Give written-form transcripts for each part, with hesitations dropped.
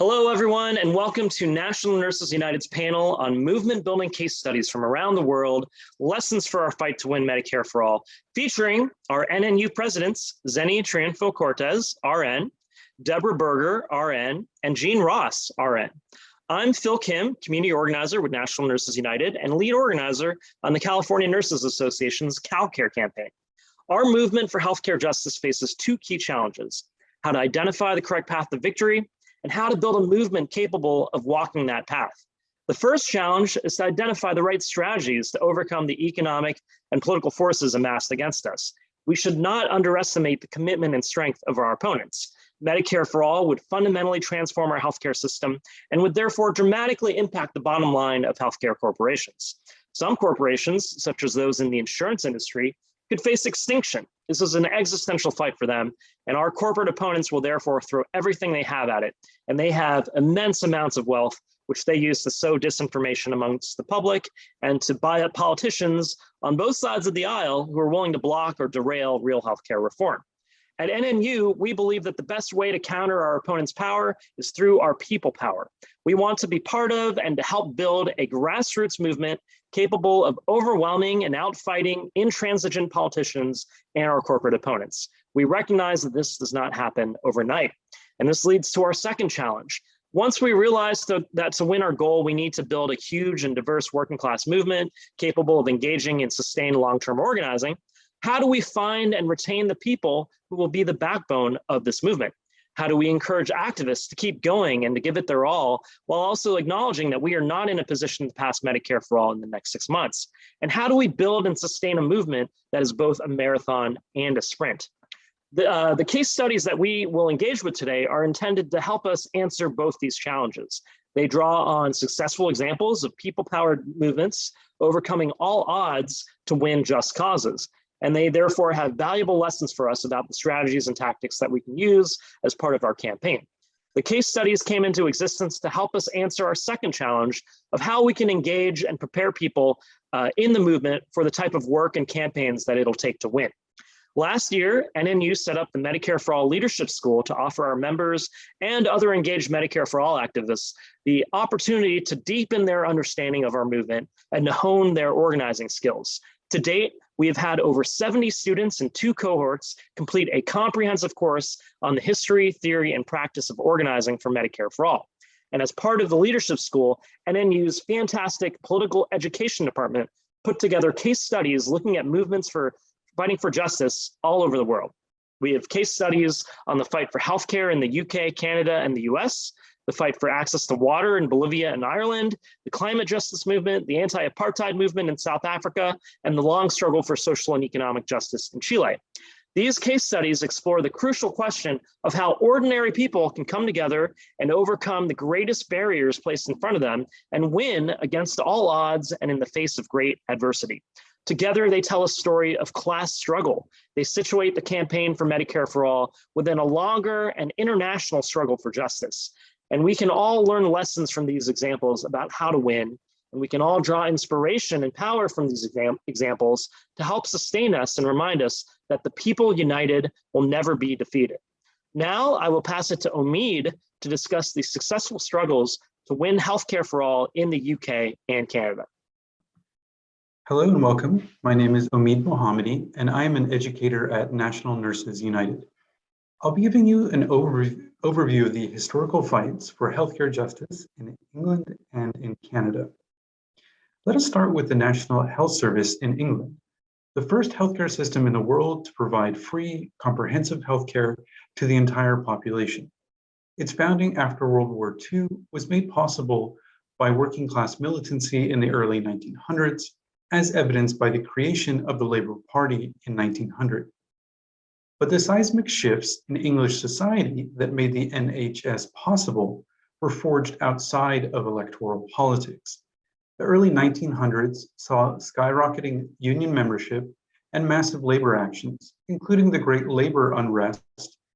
Hello, everyone, and welcome to National Nurses United's panel on movement building case studies from around the world, lessons for our fight to win Medicare for all, featuring our NNU presidents, Zenel Triunfo-Cortez, RN, Deborah Burger, RN, and Jean Ross, RN. I'm Phil Kim, community organizer with National Nurses United and lead organizer on the California Nurses Association's CalCare campaign. Our movement for healthcare justice faces two key challenges: how to identify the correct path to victory and how to build a movement capable of walking that path. The first challenge is to identify the right strategies to overcome the economic and political forces amassed against us. We should not underestimate the commitment and strength of our opponents. Medicare for all would fundamentally transform our healthcare system and would therefore dramatically impact the bottom line of healthcare corporations. Some corporations, such as those in the insurance industry, could face extinction. This is an existential fight for them, and our corporate opponents will therefore throw everything they have at it, and they have immense amounts of wealth, which they use to sow disinformation amongst the public and to buy up politicians on both sides of the aisle who are willing to block or derail real healthcare reform. At NNU, we believe that the best way to counter our opponents' power is through our people power. We want to be part of and to help build a grassroots movement capable of overwhelming and outfighting intransigent politicians and our corporate opponents. We recognize that this does not happen overnight. And this leads to our second challenge. Once we realize that to win our goal, we need to build a huge and diverse working class movement capable of engaging in sustained long-term organizing, how do we find and retain the people who will be the backbone of this movement? How do we encourage activists to keep going and to give it their all, while also acknowledging that we are not in a position to pass Medicare for all in the next 6 months? And how do we build and sustain a movement that is both a marathon and a sprint? The case studies that we will engage with today are intended to help us answer both these challenges. They draw on successful examples of people-powered movements overcoming all odds to win just causes. And they therefore have valuable lessons for us about the strategies and tactics that we can use as part of our campaign. The case studies came into existence to help us answer our second challenge of how we can engage and prepare people in the movement for the type of work and campaigns that it'll take to win. Last year, NNU set up the Medicare for All Leadership School to offer our members and other engaged Medicare for All activists the opportunity to deepen their understanding of our movement and to hone their organizing skills. To date, we have had over 70 students in 2 cohorts complete a comprehensive course on the history, theory, and practice of organizing for Medicare for All. And as part of the leadership school, NNU's fantastic political education department put together case studies looking at movements for fighting for justice all over the world. We have case studies on the fight for healthcare in the UK, Canada, and the US, the fight for access to water in Bolivia and Ireland, the climate justice movement, the anti-apartheid movement in South Africa, and the long struggle for social and economic justice in Chile. These case studies explore the crucial question of how ordinary people can come together and overcome the greatest barriers placed in front of them and win against all odds and in the face of great adversity. Together, they tell a story of class struggle. They situate the campaign for Medicare for All within a longer and international struggle for justice. And we can all learn lessons from these examples about how to win, and we can all draw inspiration and power from these examples to help sustain us and remind us that the people united will never be defeated. Now, I will pass it to Omid to discuss the successful struggles to win healthcare for all in the UK and Canada. Hello and welcome. My name is Omid Mohamadi, and I am an educator at National Nurses United. I'll be giving you an overview of the historical fights for healthcare justice in England and in Canada. Let us start with the National Health Service in England, the first healthcare system in the world to provide free, comprehensive healthcare to the entire population. Its founding after World War II was made possible by working class militancy in the early 1900s, as evidenced by the creation of the Labour Party in 1900. But the seismic shifts in English society that made the NHS possible were forged outside of electoral politics. The early 1900s saw skyrocketing union membership and massive labor actions, including the Great Labor Unrest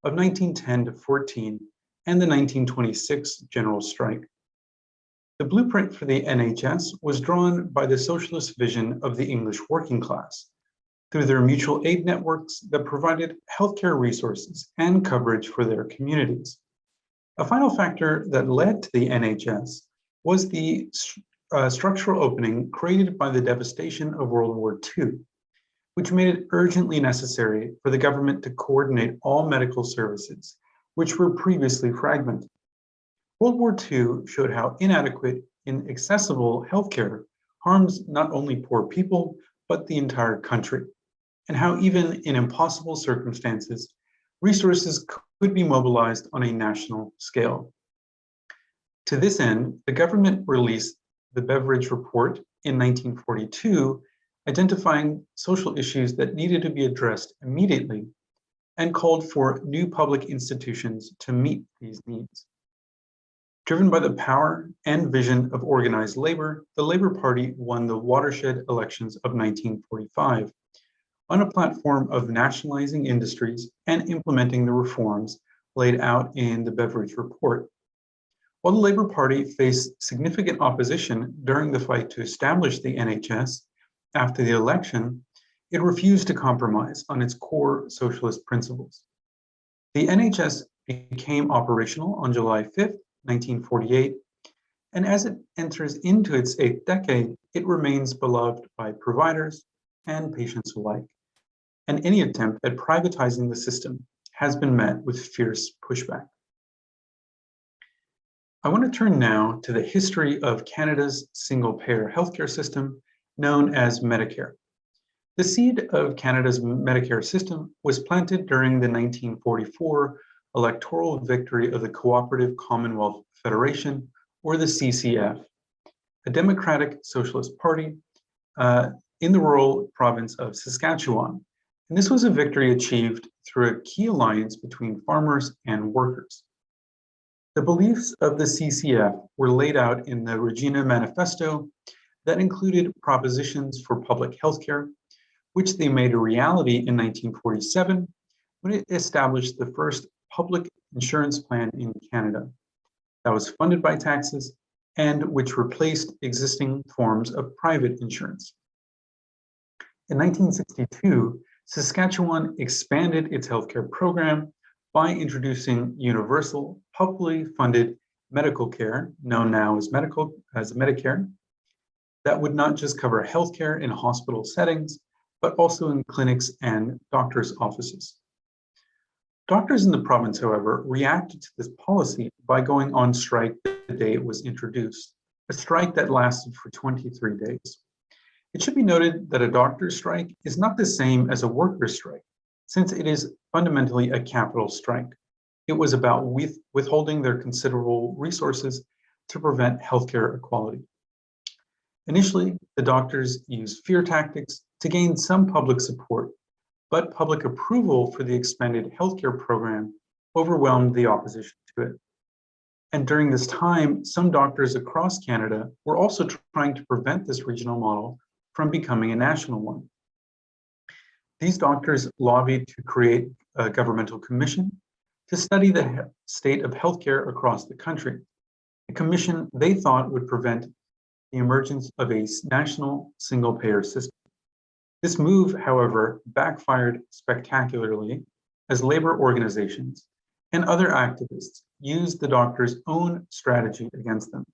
of 1910 to 14 and the 1926 general strike. The blueprint for the NHS was drawn by the socialist vision of the English working class, through their mutual aid networks that provided healthcare resources and coverage for their communities. A final factor that led to the NHS was the structural opening created by the devastation of World War II, which made it urgently necessary for the government to coordinate all medical services, which were previously fragmented. World War II showed how inadequate, inaccessible healthcare harms not only poor people, but the entire country, and how even in impossible circumstances, resources could be mobilized on a national scale. To this end, the government released the Beveridge Report in 1942, identifying social issues that needed to be addressed immediately and called for new public institutions to meet these needs. Driven by the power and vision of organized labor, the Labor Party won the watershed elections of 1945 on a platform of nationalizing industries and implementing the reforms laid out in the Beveridge Report. While the Labor Party faced significant opposition during the fight to establish the NHS after the election, it refused to compromise on its core socialist principles. The NHS became operational on July 5th, 1948, and as it enters into its 8th decade, it remains beloved by providers and patients alike. And any attempt at privatizing the system has been met with fierce pushback. I want to turn now to the history of Canada's single-payer healthcare system, known as Medicare. The seed of Canada's Medicare system was planted during the 1944 electoral victory of the Cooperative Commonwealth Federation, or the CCF, a democratic socialist party in the rural province of Saskatchewan. And this was a victory achieved through a key alliance between farmers and workers. The beliefs of the CCF were laid out in the Regina Manifesto that included propositions for public healthcare, which they made a reality in 1947 when it established the first public insurance plan in Canada that was funded by taxes and which replaced existing forms of private insurance. In 1962, Saskatchewan expanded its healthcare program by introducing universal, publicly funded medical care, known now as Medicare, that would not just cover healthcare in hospital settings, but also in clinics and doctors' offices. Doctors in the province, however, reacted to this policy by going on strike the day it was introduced, a strike that lasted for 23 days. It should be noted that a doctor's strike is not the same as a worker's strike, since it is fundamentally a capital strike. It was about withholding their considerable resources to prevent healthcare equality. Initially, the doctors used fear tactics to gain some public support, but public approval for the expanded healthcare program overwhelmed the opposition to it. And during this time, some doctors across Canada were also trying to prevent this regional model from becoming a national one. These doctors lobbied to create a governmental commission to study the state of healthcare across the country. A commission they thought would prevent the emergence of a national single-payer system. This move, however, backfired spectacularly as labor organizations and other activists used the doctors' own strategy against them.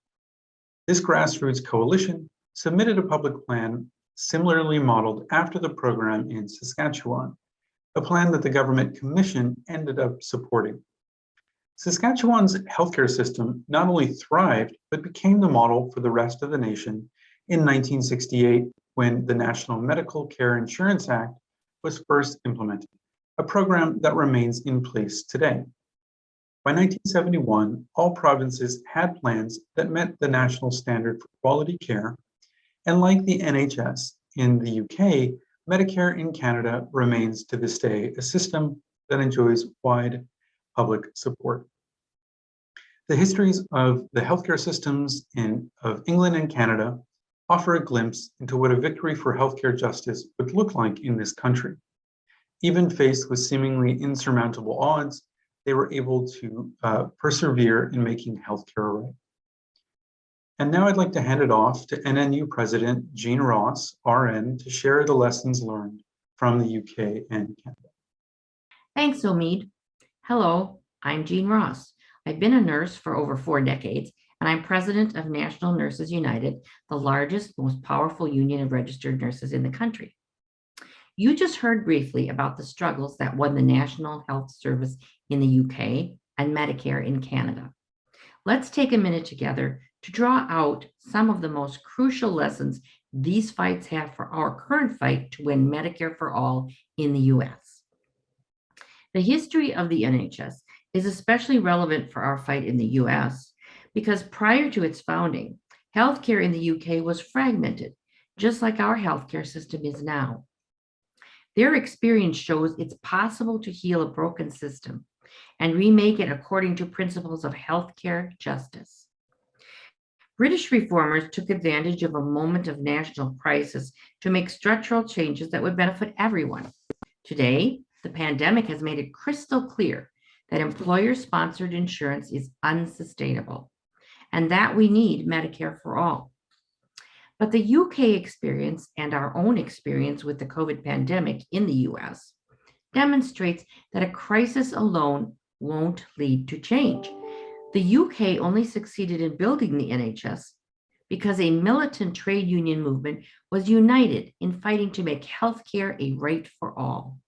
This grassroots coalition submitted a public plan similarly modeled after the program in Saskatchewan, a plan that the government commission ended up supporting. Saskatchewan's healthcare system not only thrived, but became the model for the rest of the nation in 1968 when the National Medical Care Insurance Act was first implemented, a program that remains in place today. By 1971, all provinces had plans that met the national standard for quality care, and like the NHS in the UK, Medicare in Canada remains to this day a system that enjoys wide public support. The histories of the healthcare systems of England and Canada offer a glimpse into what a victory for healthcare justice would look like in this country. Even faced with seemingly insurmountable odds, they were able to persevere in making healthcare right. And now I'd like to hand it off to NNU President Jean Ross, RN, to share the lessons learned from the UK and Canada. Thanks, Omid. Hello, I'm Jean Ross. I've been a nurse for over 4 decades, and I'm president of National Nurses United, the largest, most powerful union of registered nurses in the country. You just heard briefly about the struggles that won the National Health Service in the UK and Medicare in Canada. Let's take a minute together to draw out some of the most crucial lessons these fights have for our current fight to win Medicare for all in the US. The history of the NHS is especially relevant for our fight in the US because prior to its founding, healthcare in the UK was fragmented, just like our healthcare system is now. Their experience shows it's possible to heal a broken system and remake it according to principles of healthcare justice. British reformers took advantage of a moment of national crisis to make structural changes that would benefit everyone. Today, the pandemic has made it crystal clear that employer-sponsored insurance is unsustainable and that we need Medicare for all. But the UK experience and our own experience with the COVID pandemic in the US demonstrates that a crisis alone won't lead to change. The UK only succeeded in building the NHS because a militant trade union movement was united in fighting to make healthcare a right for all.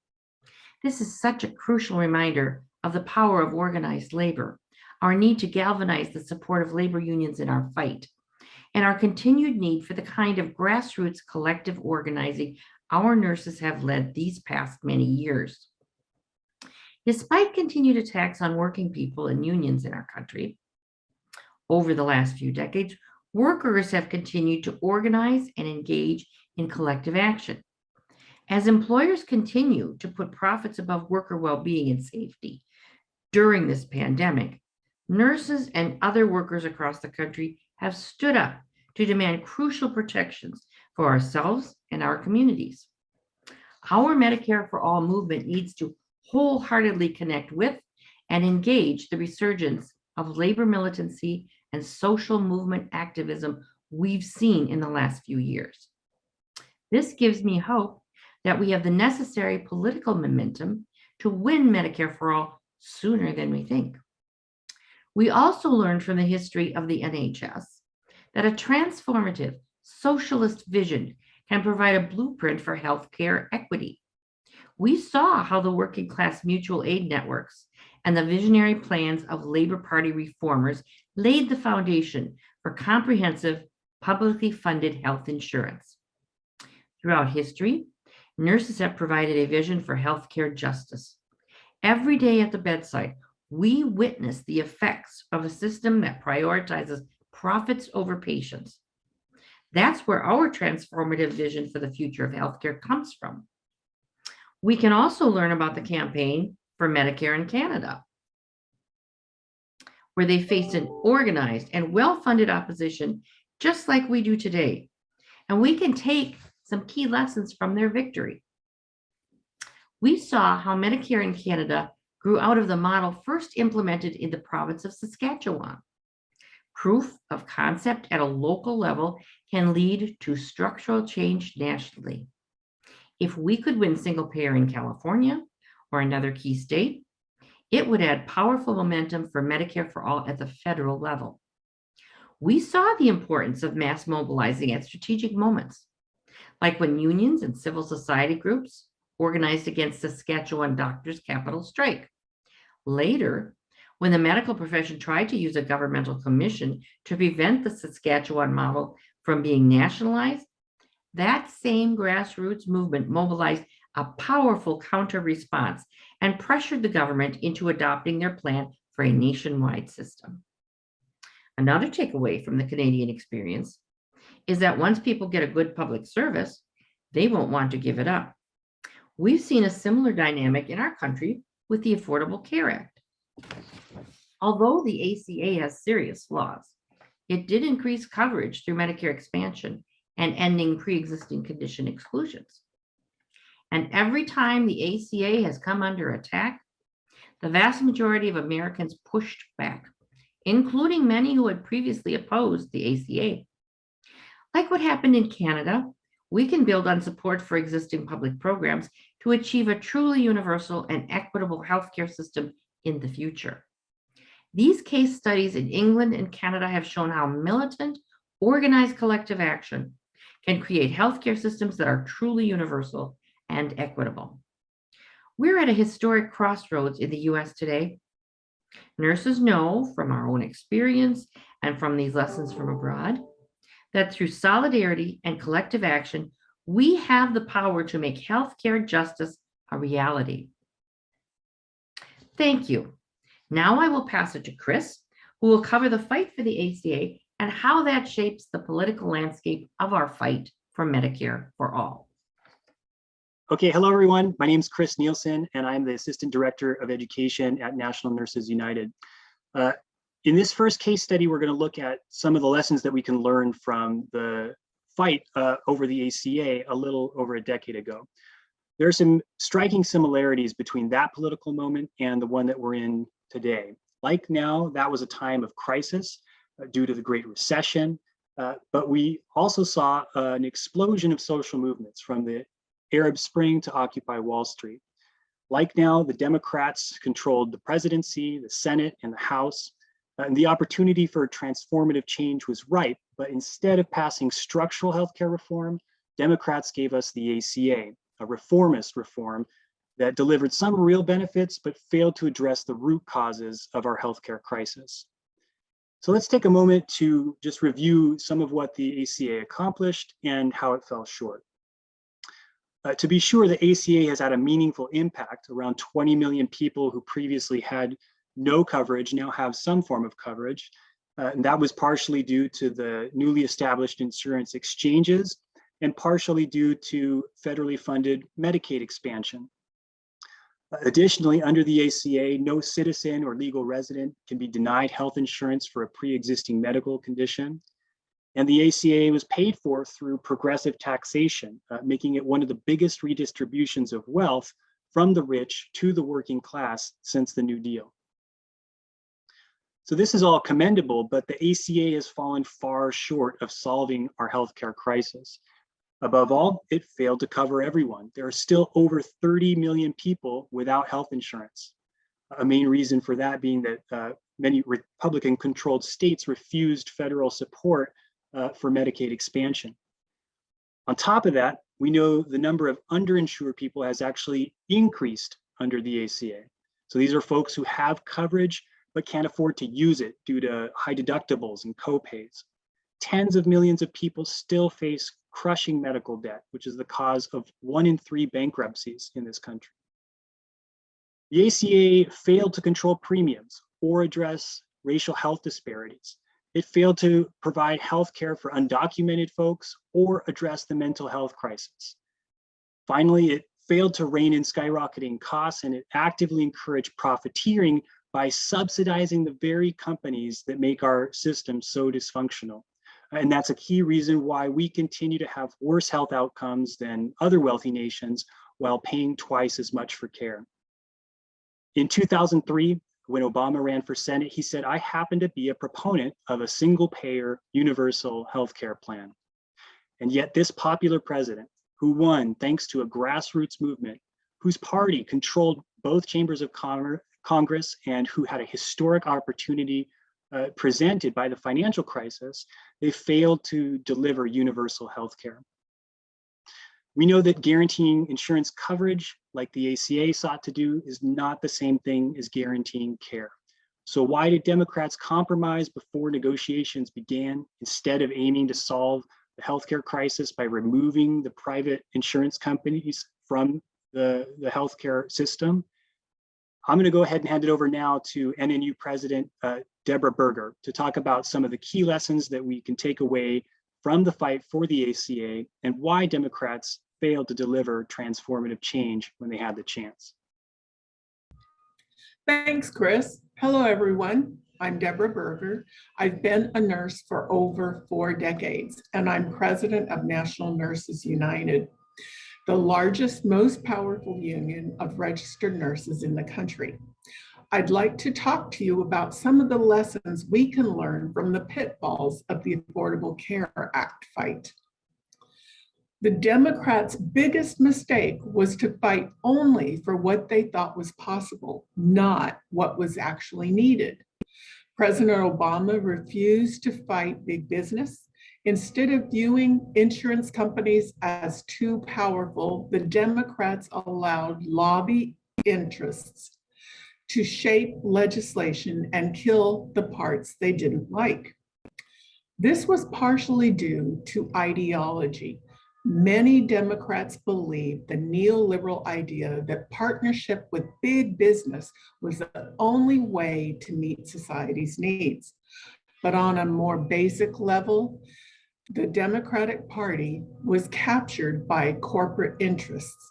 This is such a crucial reminder of the power of organized labor, our need to galvanize the support of labor unions in our fight, and our continued need for the kind of grassroots collective organizing our nurses have led these past many years. Despite continued attacks on working people and unions in our country, over the last few decades, workers have continued to organize and engage in collective action. As employers continue to put profits above worker well-being and safety during this pandemic, nurses and other workers across the country have stood up to demand crucial protections for ourselves and our communities. Our Medicare for All movement needs to wholeheartedly connect with and engage the resurgence of labor militancy and social movement activism we've seen in the last few years. This gives me hope that we have the necessary political momentum to win Medicare for all sooner than we think. We also learned from the history of the NHS that a transformative socialist vision can provide a blueprint for healthcare equity. We saw how the working class mutual aid networks and the visionary plans of Labor Party reformers laid the foundation for comprehensive, publicly funded health insurance. Throughout history, nurses have provided a vision for healthcare justice. Every day at the bedside, we witness the effects of a system that prioritizes profits over patients. That's where our transformative vision for the future of healthcare comes from. We can also learn about the campaign for Medicare in Canada, where they faced an organized and well-funded opposition, just like we do today. And we can take some key lessons from their victory. We saw how Medicare in Canada grew out of the model first implemented in the province of Saskatchewan. Proof of concept at a local level can lead to structural change nationally. If we could win single payer in California or another key state, it would add powerful momentum for Medicare for all at the federal level. We saw the importance of mass mobilizing at strategic moments, like when unions and civil society groups organized against Saskatchewan doctors' capital strike. Later, when the medical profession tried to use a governmental commission to prevent the Saskatchewan model from being nationalized, that same grassroots movement mobilized a powerful counter-response and pressured the government into adopting their plan for a nationwide system. Another takeaway from the Canadian experience is that once people get a good public service, they won't want to give it up. We've seen a similar dynamic in our country with the Affordable Care Act. Although the ACA has serious flaws, it did increase coverage through Medicare expansion and ending pre-existing condition exclusions. And every time the ACA has come under attack, the vast majority of Americans pushed back, including many who had previously opposed the ACA. Like what happened in Canada, we can build on support for existing public programs to achieve a truly universal and equitable healthcare system in the future. These case studies in England and Canada have shown how militant, organized collective action can create healthcare systems that are truly universal and equitable. We're at a historic crossroads in the US today. Nurses know from our own experience and from these lessons from abroad that through solidarity and collective action, we have the power to make healthcare justice a reality. Thank you. Now I will pass it to Chris, who will cover the fight for the ACA and how that shapes the political landscape of our fight for Medicare for all. Okay, hello everyone. My name is Chris Nielsen, and I'm the Assistant Director of Education at National Nurses United. In this first case study, we're going to look at some of the lessons that we can learn from the fight over the ACA a little over a decade ago. There are some striking similarities between that political moment and the one that we're in today. Like now, that was a time of crisis due to the Great Recession, but we also saw an explosion of social movements from the Arab Spring to Occupy Wall Street. Like now, the Democrats controlled the presidency, the Senate, and the House, and the opportunity for transformative change was ripe, but instead of passing structural healthcare reform, Democrats gave us the ACA, a reformist reform that delivered some real benefits, but failed to address the root causes of our healthcare crisis. So let's take a moment to just review some of what the ACA accomplished and how it fell short. To be sure, the ACA has had a meaningful impact. Around 20 million people who previously had no coverage now have some form of coverage. And that was partially due to the newly established insurance exchanges and partially due to federally funded Medicaid expansion. Additionally, under the ACA, no citizen or legal resident can be denied health insurance for a pre-existing medical condition. And the ACA was paid for through progressive taxation, making it one of the biggest redistributions of wealth from the rich to the working class since the New Deal. So this is all commendable, but the ACA has fallen far short of solving our healthcare crisis. Above all, it failed to cover everyone. There are still over 30 million people without health insurance. A main reason for that being that many Republican-controlled states refused federal support for Medicaid expansion. On top of that, we know the number of underinsured people has actually increased under the ACA. So these are folks who have coverage but can't afford to use it due to high deductibles and copays. Tens of millions of people still face crushing medical debt, which is the cause of 1 in 3 bankruptcies in this country. The ACA failed to control premiums or address racial health disparities. It failed to provide health care for undocumented folks or address the mental health crisis. Finally, it failed to rein in skyrocketing costs, and it actively encouraged profiteering by subsidizing the very companies that make our system so dysfunctional. And that's a key reason why we continue to have worse health outcomes than other wealthy nations while paying twice as much for care. In 2003, when Obama ran for Senate, he said, "I happen to be a proponent of a single-payer universal healthcare plan." And yet this popular president, who won thanks to a grassroots movement, whose party controlled both chambers of Congress and who had a historic opportunity presented by the financial crisis, they failed to deliver universal healthcare. We know that guaranteeing insurance coverage, like the ACA sought to do, is not the same thing as guaranteeing care. So why did Democrats compromise before negotiations began instead of aiming to solve the healthcare crisis by removing the private insurance companies from the healthcare system? I'm going to go ahead and hand it over now to NNU President Deborah Burger to talk about some of the key lessons that we can take away from the fight for the ACA and why Democrats failed to deliver transformative change when they had the chance. Thanks, Chris. Hello, everyone. I'm Deborah Burger. I've been a nurse for over 4 decades, and I'm president of National Nurses United, the largest, most powerful union of registered nurses in the country. I'd like to talk to you about some of the lessons we can learn from the pitfalls of the Affordable Care Act fight. The Democrats' biggest mistake was to fight only for what they thought was possible, not what was actually needed. President Obama refused to fight big business. Instead of viewing insurance companies as too powerful, the Democrats allowed lobby interests to shape legislation and kill the parts they didn't like. This was partially due to ideology. Many Democrats believed the neoliberal idea that partnership with big business was the only way to meet society's needs. But on a more basic level, the Democratic Party was captured by corporate interests.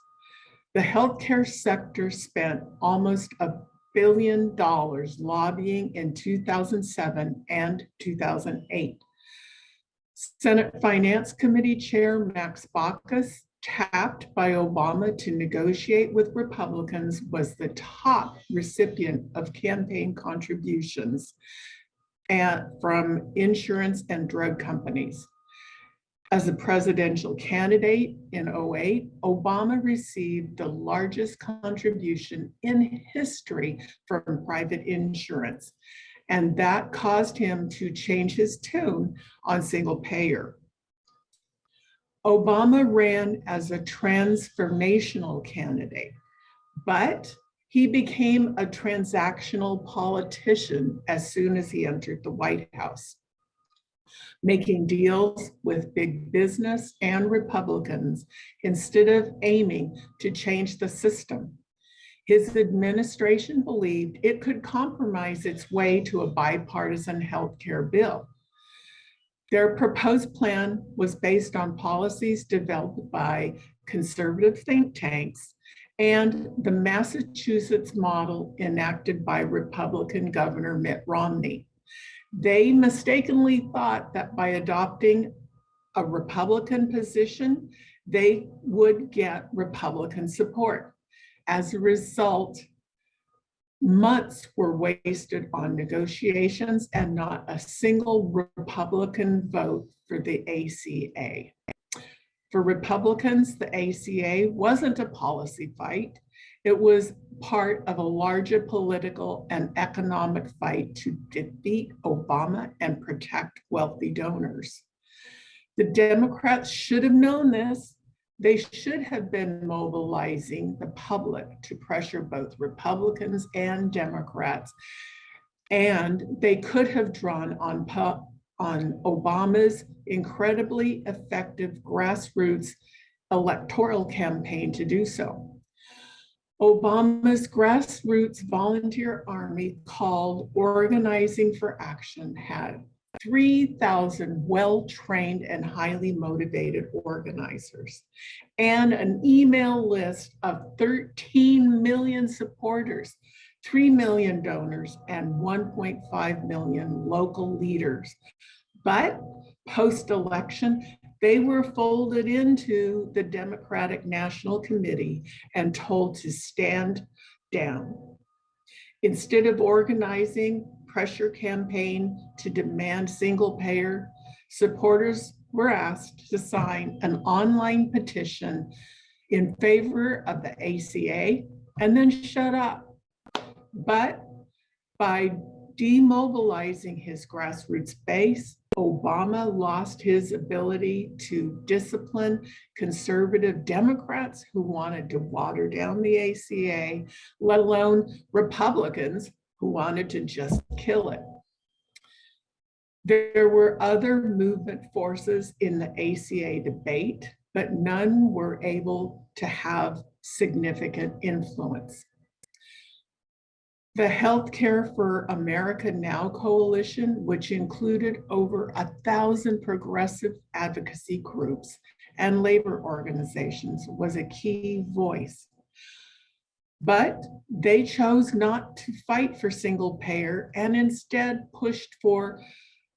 The healthcare sector spent almost $1 billion lobbying in 2007 and 2008. Senate Finance Committee Chair Max Baucus, tapped by Obama to negotiate with Republicans, was the top recipient of campaign contributions from insurance and drug companies. As a presidential candidate in 2008, Obama received the largest contribution in history from private insurance, and that caused him to change his tune on single payer. Obama ran as a transformational candidate, but he became a transactional politician as soon as he entered the White House, making deals with big business and Republicans instead of aiming to change the system. His administration believed it could compromise its way to a bipartisan healthcare bill. Their proposed plan was based on policies developed by conservative think tanks and the Massachusetts model enacted by Republican Governor Mitt Romney. They mistakenly thought that by adopting a Republican position, they would get Republican support. As a result, months were wasted on negotiations and not a single Republican vote for the ACA. For Republicans, the ACA wasn't a policy fight. It was part of a larger political and economic fight to defeat Obama and protect wealthy donors. The Democrats should have known this. They should have been mobilizing the public to pressure both Republicans and Democrats. And they could have drawn on Obama's incredibly effective grassroots electoral campaign to do so. Obama's grassroots volunteer army, called Organizing for Action, had 3,000 well-trained and highly motivated organizers, and an email list of 13 million supporters, 3 million donors, and 1.5 million local leaders. But post-election, they were folded into the Democratic National Committee and told to stand down. Instead of organizing pressure campaign to demand single payer, supporters were asked to sign an online petition in favor of the ACA and then shut up. But by demobilizing his grassroots base, Obama lost his ability to discipline conservative Democrats who wanted to water down the ACA, let alone Republicans who wanted to just kill it. There were other movement forces in the ACA debate, but none were able to have significant influence. The Healthcare for America Now coalition, which included over 1,000 progressive advocacy groups and labor organizations, was a key voice. But they chose not to fight for single payer and instead pushed for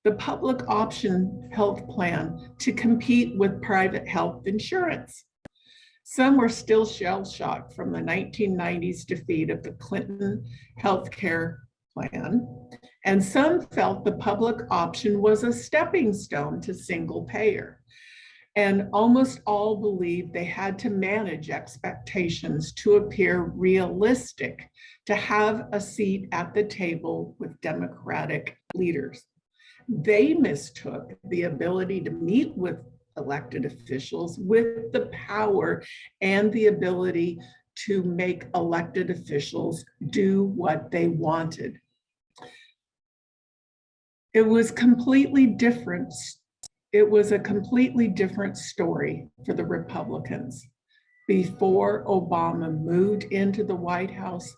the public option health plan to compete with private health insurance. Some were still shell-shocked from the 1990s defeat of the Clinton healthcare plan, and some felt the public option was a stepping stone to single payer. And almost all believed they had to manage expectations to appear realistic, to have a seat at the table with Democratic leaders. They mistook the ability to meet with elected officials with the power and the ability to make elected officials do what they wanted. It was completely different. It was a completely different story for the Republicans. Before Obama moved into the White House,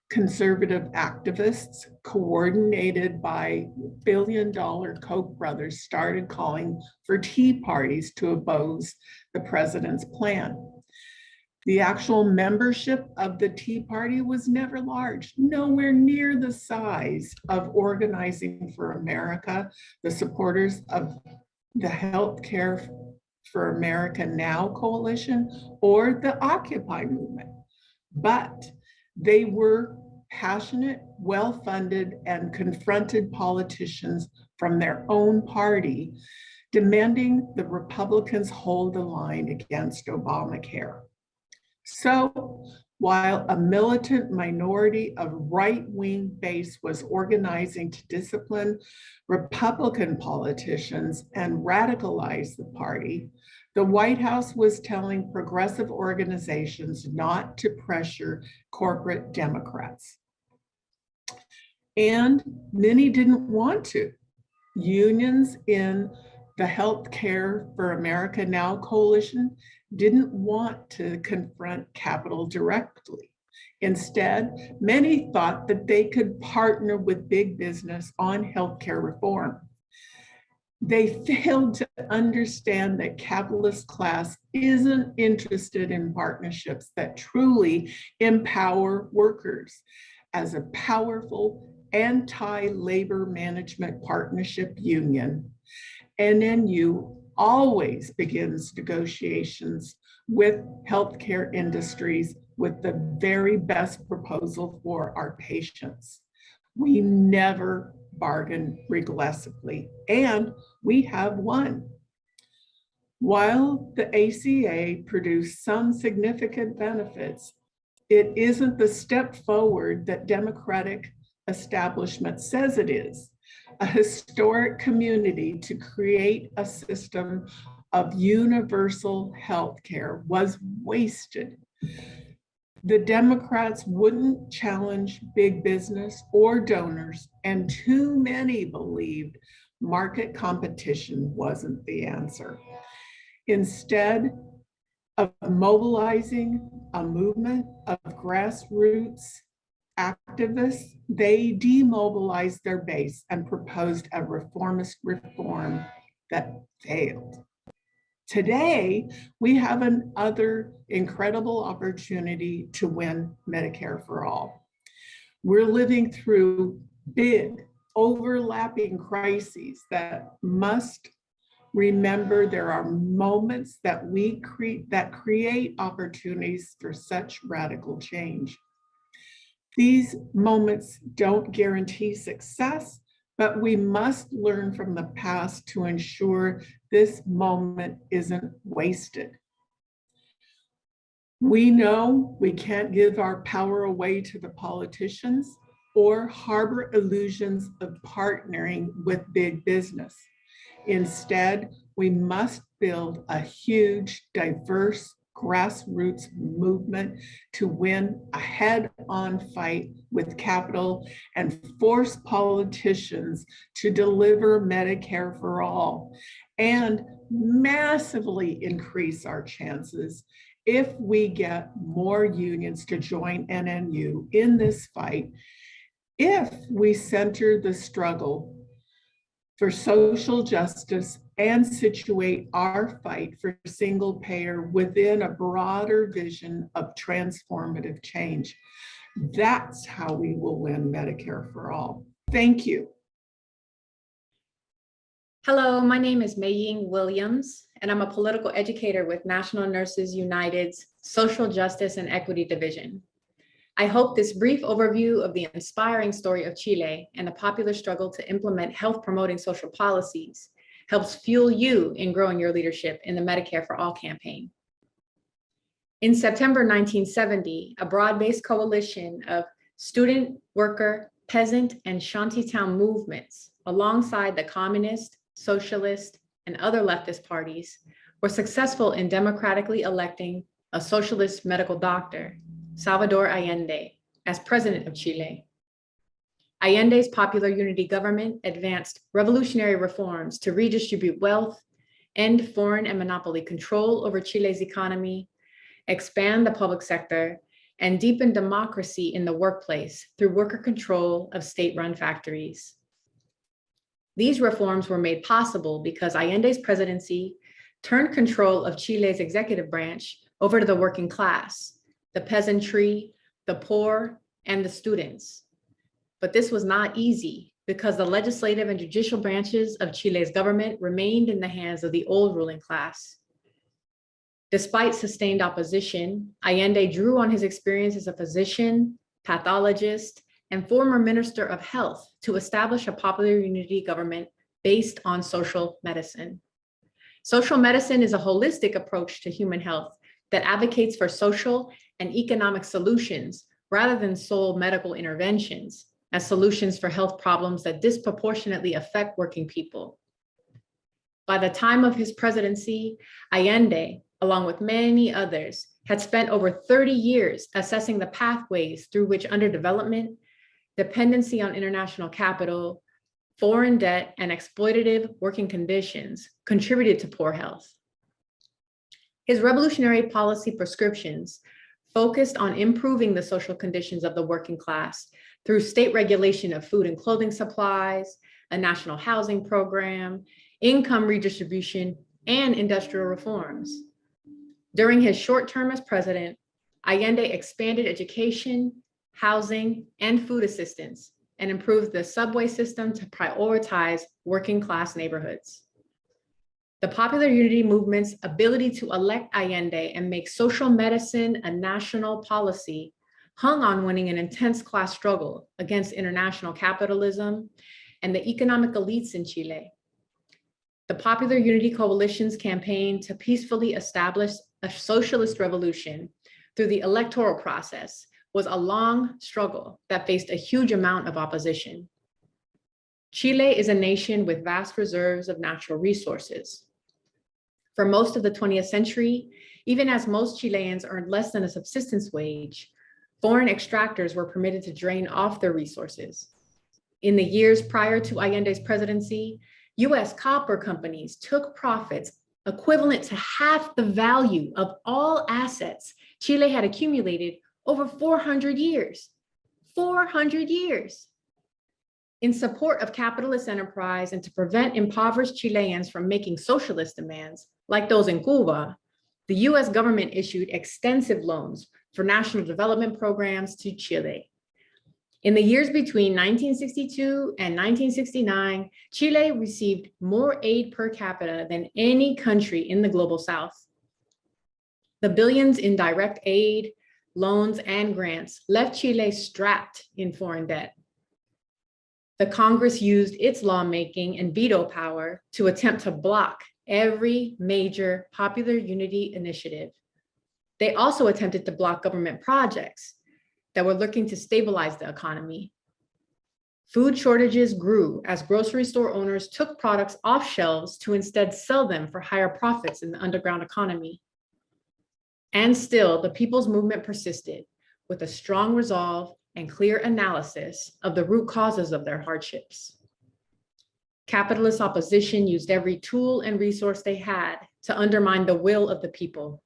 conservative activists, coordinated by billion-dollar Koch brothers, started calling for tea parties to oppose the president's plan. The actual membership of the Tea Party was never large, nowhere near the size of Organizing for America, the supporters of the Healthcare for America Now coalition, or the Occupy movement. But they were passionate, well-funded, and confronted politicians from their own party, demanding the Republicans hold the line against Obamacare. So while a militant minority of right-wing base was organizing to discipline Republican politicians and radicalize the party, the White House was telling progressive organizations not to pressure corporate Democrats. And many didn't want to. Unions in the Healthcare for America Now coalition didn't want to confront capital directly. Instead, many thought that they could partner with big business on healthcare reform. They failed to understand that capitalist class isn't interested in partnerships that truly empower workers. As a powerful anti-labor management partnership union, NNU always begins negotiations with healthcare industries with the very best proposal for our patients. We never bargain regressively, and we have won. While the ACA produced some significant benefits, it isn't the step forward that Democratic establishment says it is. A historic community to create a system of universal health care was wasted. The Democrats wouldn't challenge big business or donors, and too many believed market competition wasn't the answer. Instead of mobilizing a movement of grassroots activists, they demobilized their base and proposed a reformist reform that failed. Today, we have another incredible opportunity to win Medicare for all. We're living through big, overlapping crises that must remember there are moments that create opportunities for such radical change. These moments don't guarantee success, but we must learn from the past to ensure this moment isn't wasted. We know we can't give our power away to the politicians or harbor illusions of partnering with big business. Instead, we must build a huge, diverse, grassroots movement to win a head-on fight with capital and force politicians to deliver Medicare for all, and massively increase our chances if we get more unions to join NNU in this fight, if we center the struggle for social justice and situate our fight for single payer within a broader vision of transformative change. That's how we will win Medicare for all. Thank you. Hello, my name is Maying Williams, and I'm a political educator with National Nurses United's Social Justice and Equity Division. I hope this brief overview of the inspiring story of Chile and the popular struggle to implement health-promoting social policies helps fuel you in growing your leadership in the Medicare for All campaign. In September 1970, a broad-based coalition of student, worker, peasant, and shantytown movements, alongside the communist, socialist, and other leftist parties, were successful in democratically electing a socialist medical doctor, Salvador Allende, as president of Chile. Allende's popular unity government advanced revolutionary reforms to redistribute wealth, end foreign and monopoly control over Chile's economy, expand the public sector, and deepen democracy in the workplace through worker control of state-run factories. These reforms were made possible because Allende's presidency turned control of Chile's executive branch over to the working class, the peasantry, the poor, and the students. But this was not easy because the legislative and judicial branches of Chile's government remained in the hands of the old ruling class. Despite sustained opposition, Allende drew on his experience as a physician, pathologist, and former minister of health to establish a popular unity government based on social medicine. Social medicine is a holistic approach to human health that advocates for social and economic solutions rather than sole medical interventions as solutions for health problems that disproportionately affect working people. By the time of his presidency, Allende, along with many others, had spent over 30 years assessing the pathways through which underdevelopment, dependency on international capital, foreign debt, and exploitative working conditions contributed to poor health. His revolutionary policy prescriptions focused on improving the social conditions of the working class through state regulation of food and clothing supplies, a national housing program, income redistribution, and industrial reforms. During his short term as president, Allende expanded education, housing, and food assistance, and improved the subway system to prioritize working class neighborhoods. The popular unity movement's ability to elect Allende and make social medicine a national policy hung on winning an intense class struggle against international capitalism and the economic elites in Chile. The Popular Unity Coalition's campaign to peacefully establish a socialist revolution through the electoral process was a long struggle that faced a huge amount of opposition. Chile is a nation with vast reserves of natural resources. For most of the 20th century, even as most Chileans earned less than a subsistence wage, foreign extractors were permitted to drain off their resources. In the years prior to Allende's presidency, US copper companies took profits equivalent to half the value of all assets Chile had accumulated over 400 years. 400 years. In support of capitalist enterprise and to prevent impoverished Chileans from making socialist demands, like those in Cuba, the US government issued extensive loans for national development programs to Chile. In the years between 1962 and 1969, Chile received more aid per capita than any country in the global South. The billions in direct aid, loans, and grants left Chile strapped in foreign debt. The Congress used its lawmaking and veto power to attempt to block every major popular unity initiative. They also attempted to block government projects that were looking to stabilize the economy. Food shortages grew as grocery store owners took products off shelves to instead sell them for higher profits in the underground economy. And still, the people's movement persisted with a strong resolve and clear analysis of the root causes of their hardships. Capitalist opposition used every tool and resource they had to undermine the will of the people.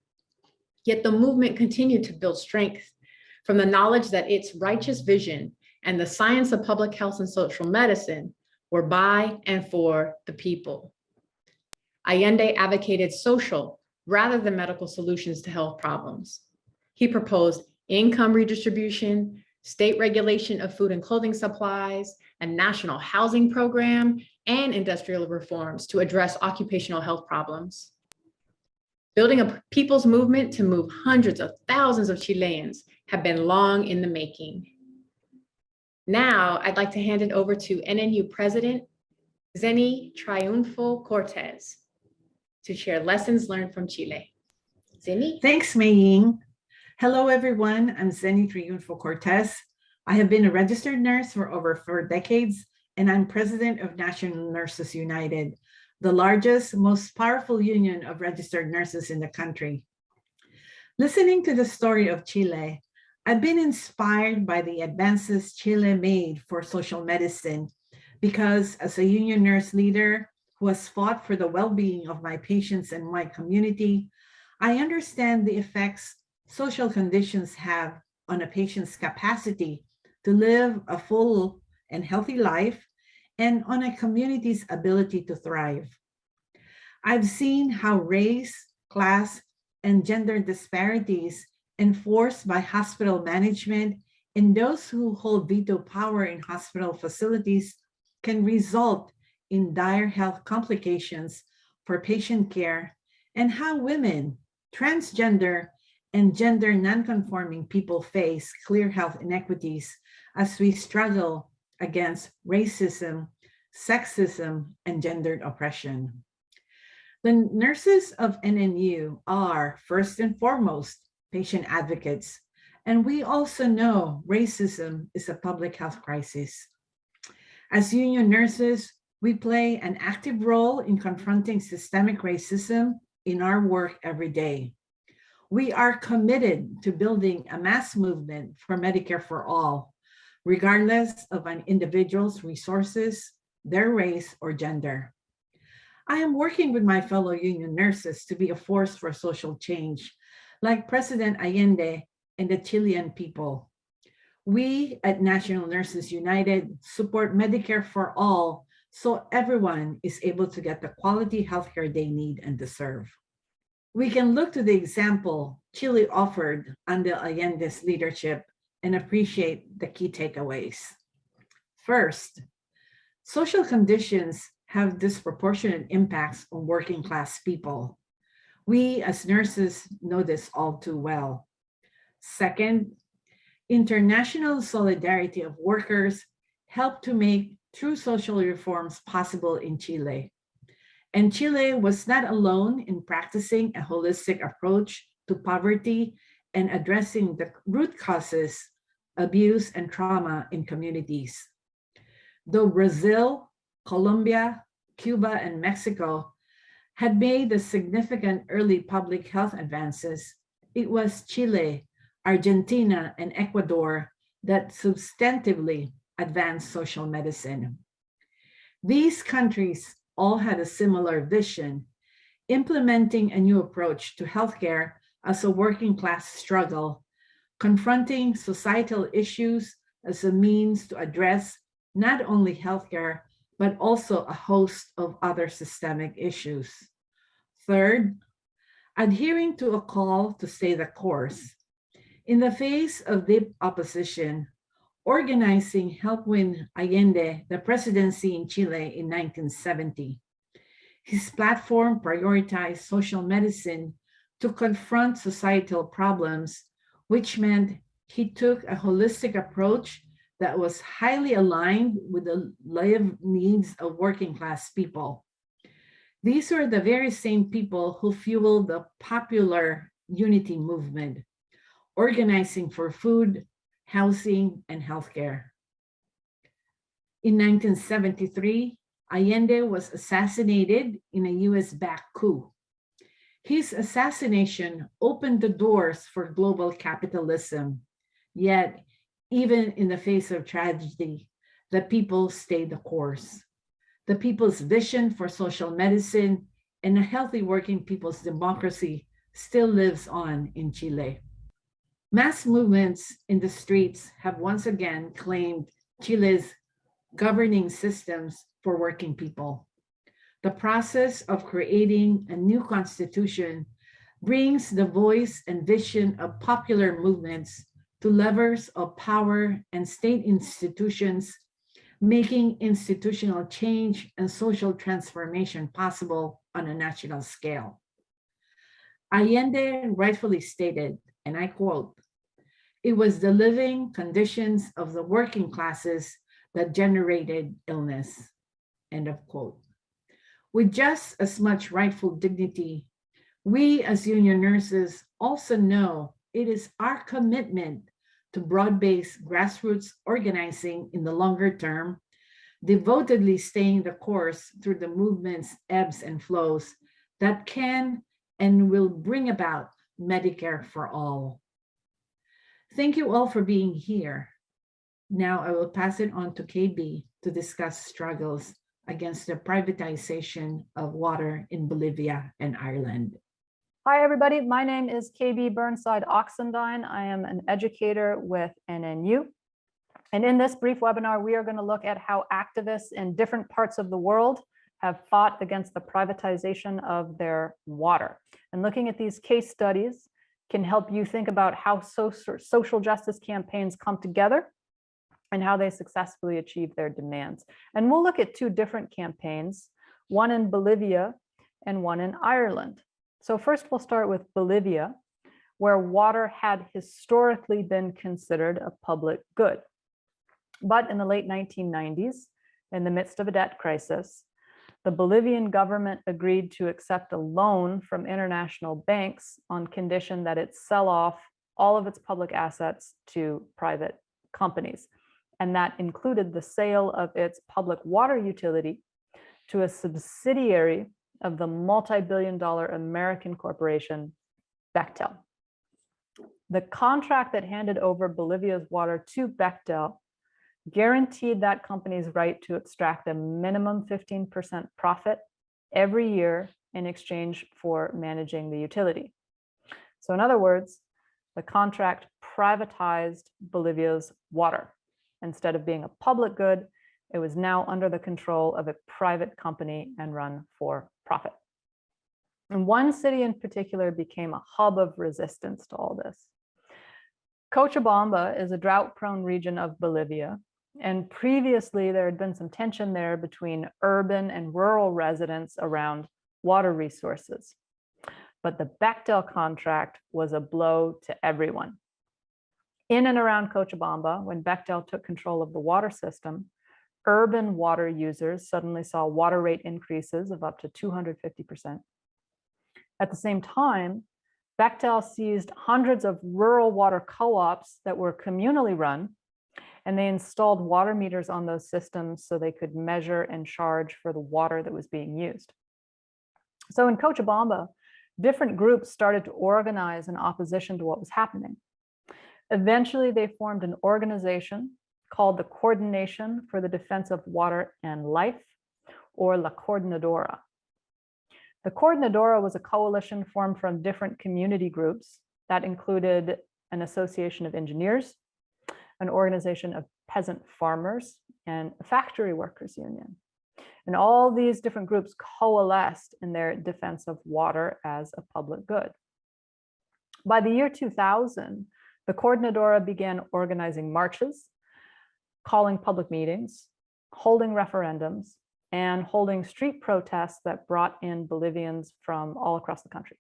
Yet the movement continued to build strength from the knowledge that its righteous vision and the science of public health and social medicine were by and for the people. Allende advocated social rather than medical solutions to health problems. He proposed income redistribution, state regulation of food and clothing supplies, a national housing program, and industrial reforms to address occupational health problems. Building a people's movement to move hundreds of thousands of Chileans have been long in the making. Now, I'd like to hand it over to NNU President Zenel Triunfo-Cortez to share lessons learned from Chile. Zenei? Thanks, Mei-Ying. Hello, everyone. I'm Zenel Triunfo-Cortez. I have been a registered nurse for over 4 decades, and I'm president of National Nurses United, the largest, most powerful union of registered nurses in the country. Listening to the story of Chile, I've been inspired by the advances Chile made for social medicine because as a union nurse leader who has fought for the well-being of my patients and my community, I understand the effects social conditions have on a patient's capacity to live a full and healthy life and on a community's ability to thrive. I've seen how race, class, and gender disparities enforced by hospital management and those who hold veto power in hospital facilities can result in dire health complications for patient care, and how women, transgender, and gender nonconforming people face clear health inequities as we struggle against racism, sexism, and gendered oppression. The nurses of NNU are, first and foremost, patient advocates, and we also know racism is a public health crisis. As union nurses, we play an active role in confronting systemic racism in our work every day. We are committed to building a mass movement for Medicare for all, regardless of an individual's resources, their race, or gender. I am working with my fellow union nurses to be a force for social change, like President Allende and the Chilean people. We at National Nurses United support Medicare for all so everyone is able to get the quality healthcare they need and deserve. We can look to the example Chile offered under Allende's leadership and appreciate the key takeaways. First, social conditions have disproportionate impacts on working class people. We as nurses know this all too well. Second, international solidarity of workers helped to make true social reforms possible in Chile. And Chile was not alone in practicing a holistic approach to poverty and addressing the root causes, abuse, and trauma in communities. Though Brazil, Colombia, Cuba, and Mexico had made the significant early public health advances, it was Chile, Argentina, and Ecuador that substantively advanced social medicine. These countries all had a similar vision, implementing a new approach to healthcare as a working class struggle, confronting societal issues as a means to address not only healthcare, but also a host of other systemic issues. Third, adhering to a call to stay the course. In the face of deep opposition, organizing helped win Allende the presidency in Chile in 1970. His platform prioritized social medicine to confront societal problems, which meant he took a holistic approach that was highly aligned with the lived needs of working class people. These were the very same people who fueled the popular unity movement, organizing for food, housing, and healthcare. In 1973, Allende was assassinated in a US-backed coup. His assassination opened the doors for global capitalism, yet even in the face of tragedy, the people stayed the course. The people's vision for social medicine and a healthy working people's democracy still lives on in Chile. Mass movements in the streets have once again claimed Chile's governing systems for working people. The process of creating a new constitution brings the voice and vision of popular movements to levers of power and state institutions, making institutional change and social transformation possible on a national scale. Allende rightfully stated, and I quote, "It was the living conditions of the working classes that generated illness," end of quote. With just as much rightful dignity, we as union nurses also know it is our commitment to broad-based grassroots organizing in the longer term, devotedly staying the course through the movement's ebbs and flows that can and will bring about Medicare for all. Thank you all for being here. Now I will pass it on to KB to discuss struggles against the privatization of water in Bolivia and Ireland. Hi, everybody. My name is KB Burnside-Oxendine. I am an educator with NNU. And in this brief webinar, we are going to look at how activists in different parts of the world have fought against the privatization of their water. And looking at these case studies can help you think about how social justice campaigns come together and how they successfully achieve their demands. And we'll look at two different campaigns, one in Bolivia and one in Ireland. So first we'll start with Bolivia, where water had historically been considered a public good. But in the late 1990s, in the midst of a debt crisis, the Bolivian government agreed to accept a loan from international banks on condition that it sell off all of its public assets to private companies. And that included the sale of its public water utility to a subsidiary of the multi-billion-dollar American corporation, Bechtel. The contract that handed over Bolivia's water to Bechtel guaranteed that company's right to extract a minimum 15% profit every year in exchange for managing the utility. So in other words, the contract privatized Bolivia's water. Instead of being a public good, it was now under the control of a private company and run for profit. And one city in particular became a hub of resistance to all this. Cochabamba is a drought-prone region of Bolivia, and previously there had been some tension there between urban and rural residents around water resources. But the Bechtel contract was a blow to everyone. In and around Cochabamba, when Bechtel took control of the water system, urban water users suddenly saw water rate increases of up to 250%. At the same time, Bechtel seized hundreds of rural water co-ops that were communally run, and they installed water meters on those systems so they could measure and charge for the water that was being used. So in Cochabamba, different groups started to organize in opposition to what was happening. Eventually, they formed an organization called the Coordination for the Defense of Water and Life, or La Coordinadora. The Coordinadora was a coalition formed from different community groups that included an association of engineers, an organization of peasant farmers, and a factory workers union. And all these different groups coalesced in their defense of water as a public good. By the year 2000, the Coordinadora began organizing marches, calling public meetings, holding referendums, and holding street protests that brought in Bolivians from all across the country.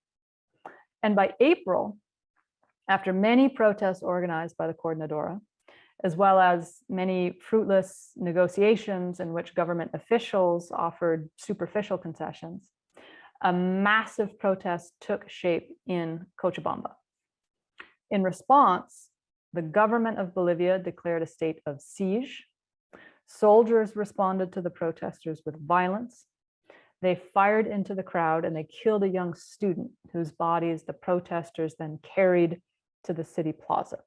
And by April, after many protests organized by the Coordinadora, as well as many fruitless negotiations in which government officials offered superficial concessions, a massive protest took shape in Cochabamba. In response, the government of Bolivia declared a state of siege. Soldiers responded to the protesters with violence. They fired into the crowd and they killed a young student whose bodies the protesters then carried to the city plaza.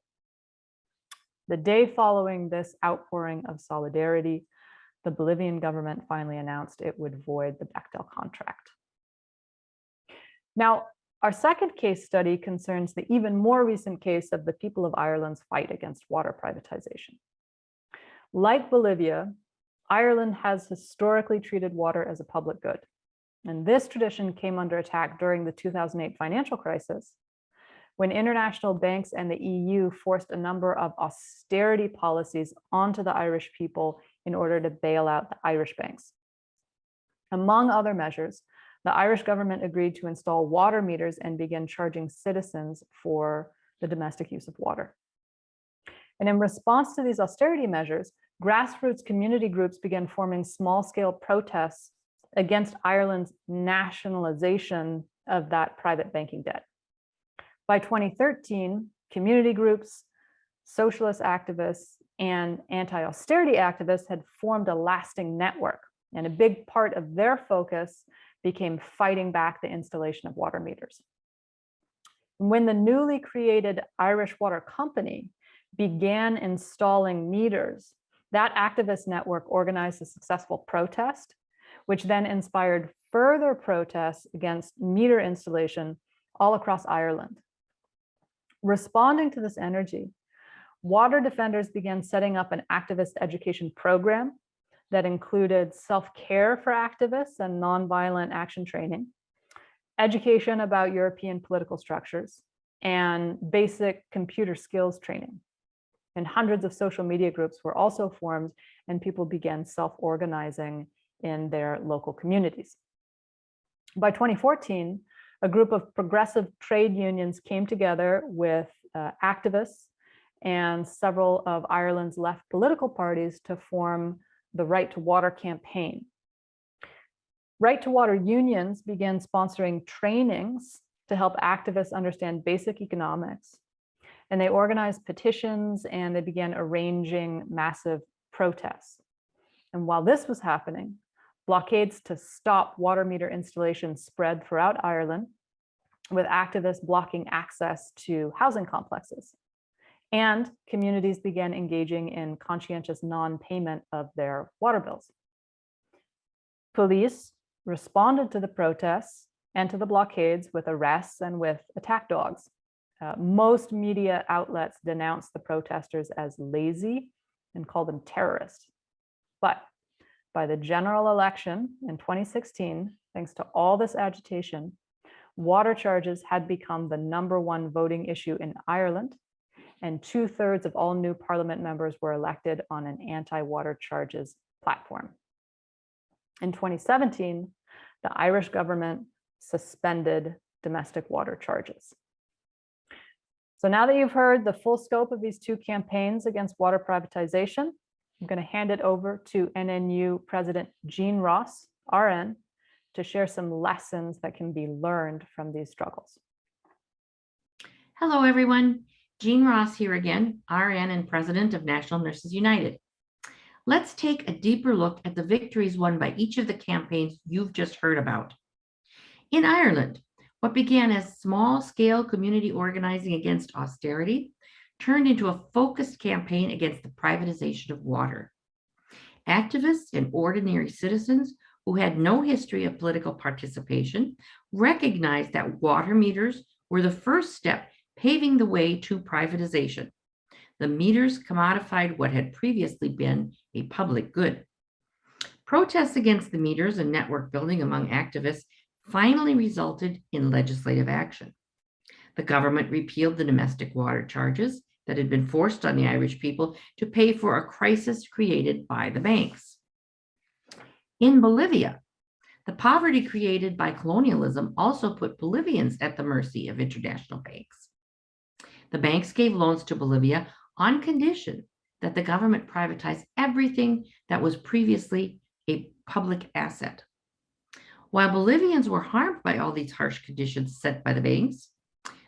The day following this outpouring of solidarity, the Bolivian government finally announced it would void the Bechtel contract. Now, our second case study concerns the even more recent case of the people of Ireland's fight against water privatization. Like Bolivia, Ireland has historically treated water as a public good. And this tradition came under attack during the 2008 financial crisis, when international banks and the EU forced a number of austerity policies onto the Irish people in order to bail out the Irish banks. Among other measures, the Irish government agreed to install water meters and begin charging citizens for the domestic use of water. And in response to these austerity measures, grassroots community groups began forming small-scale protests against Ireland's nationalization of that private banking debt. By 2013, community groups, socialist activists, and anti-austerity activists had formed a lasting network, and a big part of their focus became fighting back the installation of water meters. When the newly created Irish Water Company began installing meters, that activist network organized a successful protest, which then inspired further protests against meter installation all across Ireland. Responding to this energy, water defenders began setting up an activist education program that included self-care for activists and nonviolent action training, education about European political structures, and basic computer skills training. And hundreds of social media groups were also formed, and people began self-organizing in their local communities. By 2014, a group of progressive trade unions came together with activists and several of Ireland's left political parties to form the Right to Water campaign. Right to Water unions began sponsoring trainings to help activists understand basic economics. And they organized petitions and they began arranging massive protests. And while this was happening, blockades to stop water meter installation spread throughout Ireland, with activists blocking access to housing complexes. And communities began engaging in conscientious non-payment of their water bills. Police responded to the protests and to the blockades with arrests and with attack dogs. Most media outlets denounced the protesters as lazy and called them terrorists. But by the general election in 2016, thanks to all this agitation, water charges had become the #1 voting issue in Ireland, and 2/3 of all new parliament members were elected on an anti-water charges platform. In 2017, the Irish government suspended domestic water charges. So now that you've heard the full scope of these two campaigns against water privatization, I'm going to hand it over to NNU President Jean Ross, RN, to share some lessons that can be learned from these struggles. Hello, everyone. Jean Ross here again, RN and President of National Nurses United. Let's take a deeper look at the victories won by each of the campaigns you've just heard about. In Ireland, what began as small-scale community organizing against austerity turned into a focused campaign against the privatization of water. Activists and ordinary citizens who had no history of political participation recognized that water meters were the first step paving the way to privatization. The meters commodified what had previously been a public good. Protests against the meters and network building among activists finally resulted in legislative action. The government repealed the domestic water charges that had been forced on the Irish people to pay for a crisis created by the banks. In Bolivia, the poverty created by colonialism also put Bolivians at the mercy of international banks. The banks gave loans to Bolivia on condition that the government privatized everything that was previously a public asset. While Bolivians were harmed by all these harsh conditions set by the banks,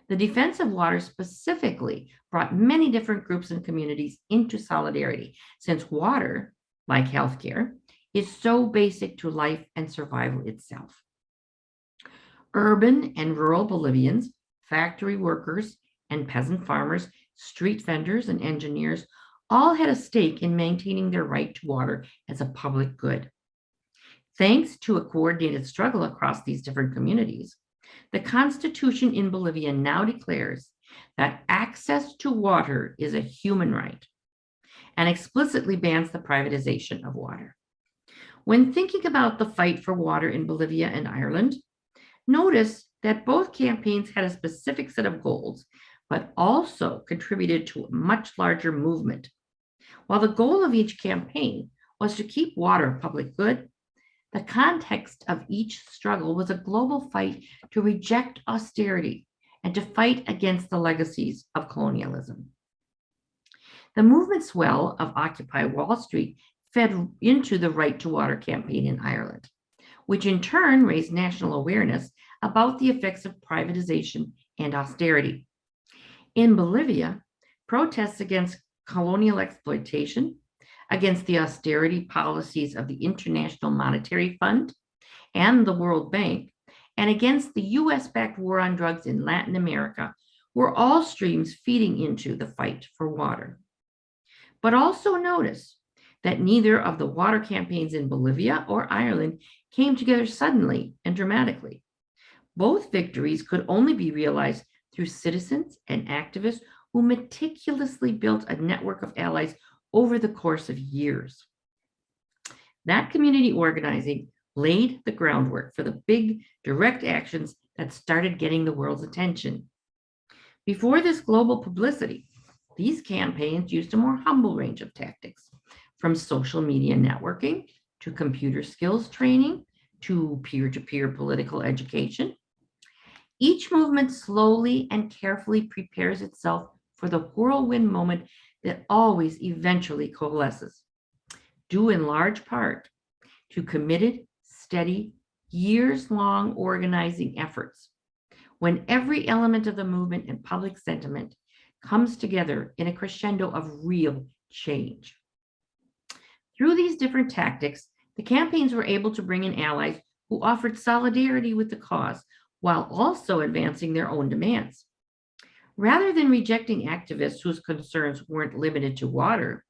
the defense of water specifically brought many different groups and communities into solidarity, since water, like healthcare, is so basic to life and survival itself. Urban and rural Bolivians, factory workers and peasant farmers, street vendors and engineers all had a stake in maintaining their right to water as a public good. Thanks to a coordinated struggle across these different communities, the Constitution in Bolivia now declares that access to water is a human right and explicitly bans the privatization of water. When thinking about the fight for water in Bolivia and Ireland, notice that both campaigns had a specific set of goals, but also contributed to a much larger movement. While the goal of each campaign was to keep water a public good, the context of each struggle was a global fight to reject austerity and to fight against the legacies of colonialism. The movement swell of Occupy Wall Street fed into the Right to Water campaign in Ireland, which in turn raised national awareness about the effects of privatization and austerity. In Bolivia, protests against colonial exploitation, against the austerity policies of the International Monetary Fund and the World Bank, and against the US-backed war on drugs in Latin America were all streams feeding into the fight for water. But also notice that neither of the water campaigns in Bolivia or Ireland came together suddenly and dramatically. Both victories could only be realized through citizens and activists who meticulously built a network of allies over the course of years. That community organizing laid the groundwork for the big direct actions that started getting the world's attention. Before this global publicity, these campaigns used a more humble range of tactics, from social media networking to computer skills training to peer-to-peer political education. Each movement slowly and carefully prepares itself for the whirlwind moment that always eventually coalesces, due in large part to committed, steady, years-long organizing efforts, when every element of the movement and public sentiment comes together in a crescendo of real change. Through these different tactics, the campaigns were able to bring in allies who offered solidarity with the cause while also advancing their own demands. Rather than rejecting activists whose concerns weren't limited to water,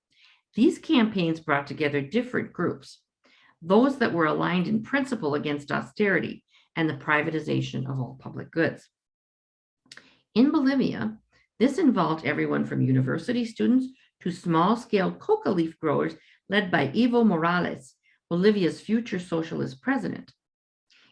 these campaigns brought together different groups, those that were aligned in principle against austerity and the privatization of all public goods. In Bolivia, this involved everyone from university students to small-scale coca leaf growers led by Evo Morales, Bolivia's future socialist president.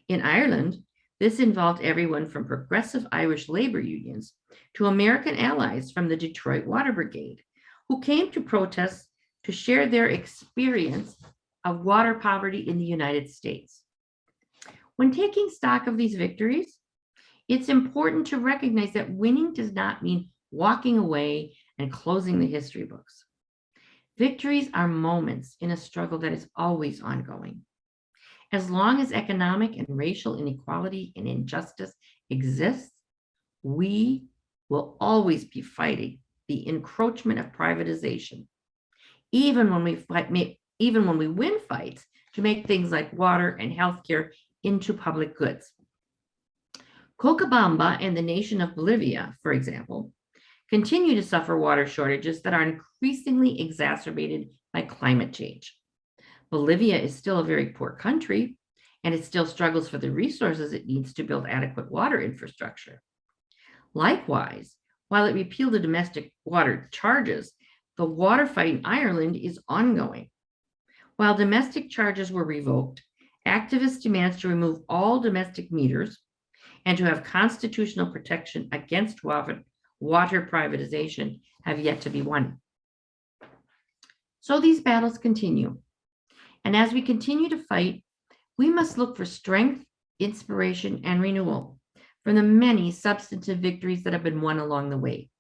In Ireland, this involved everyone from progressive Irish labor unions to American allies from the Detroit Water Brigade, who came to protest to share their experience of water poverty in the United States. When taking stock of these victories, it's important to recognize that winning does not mean walking away and closing the history books. Victories are moments in a struggle that is always ongoing. As long as economic and racial inequality and injustice exists, we will always be fighting the encroachment of privatization, even when we win fights to make things like water and healthcare into public goods. Cochabamba and the nation of Bolivia, for example, continue to suffer water shortages that are increasingly exacerbated by climate change. Bolivia is still a very poor country, and it still struggles for the resources it needs to build adequate water infrastructure. Likewise, while it repealed the domestic water charges, the water fight in Ireland is ongoing. While domestic charges were revoked, activist demands to remove all domestic meters and to have constitutional protection against water privatization have yet to be won. So these battles continue. And as we continue to fight, we must look for strength, inspiration, and renewal from the many substantive victories that have been won along the way.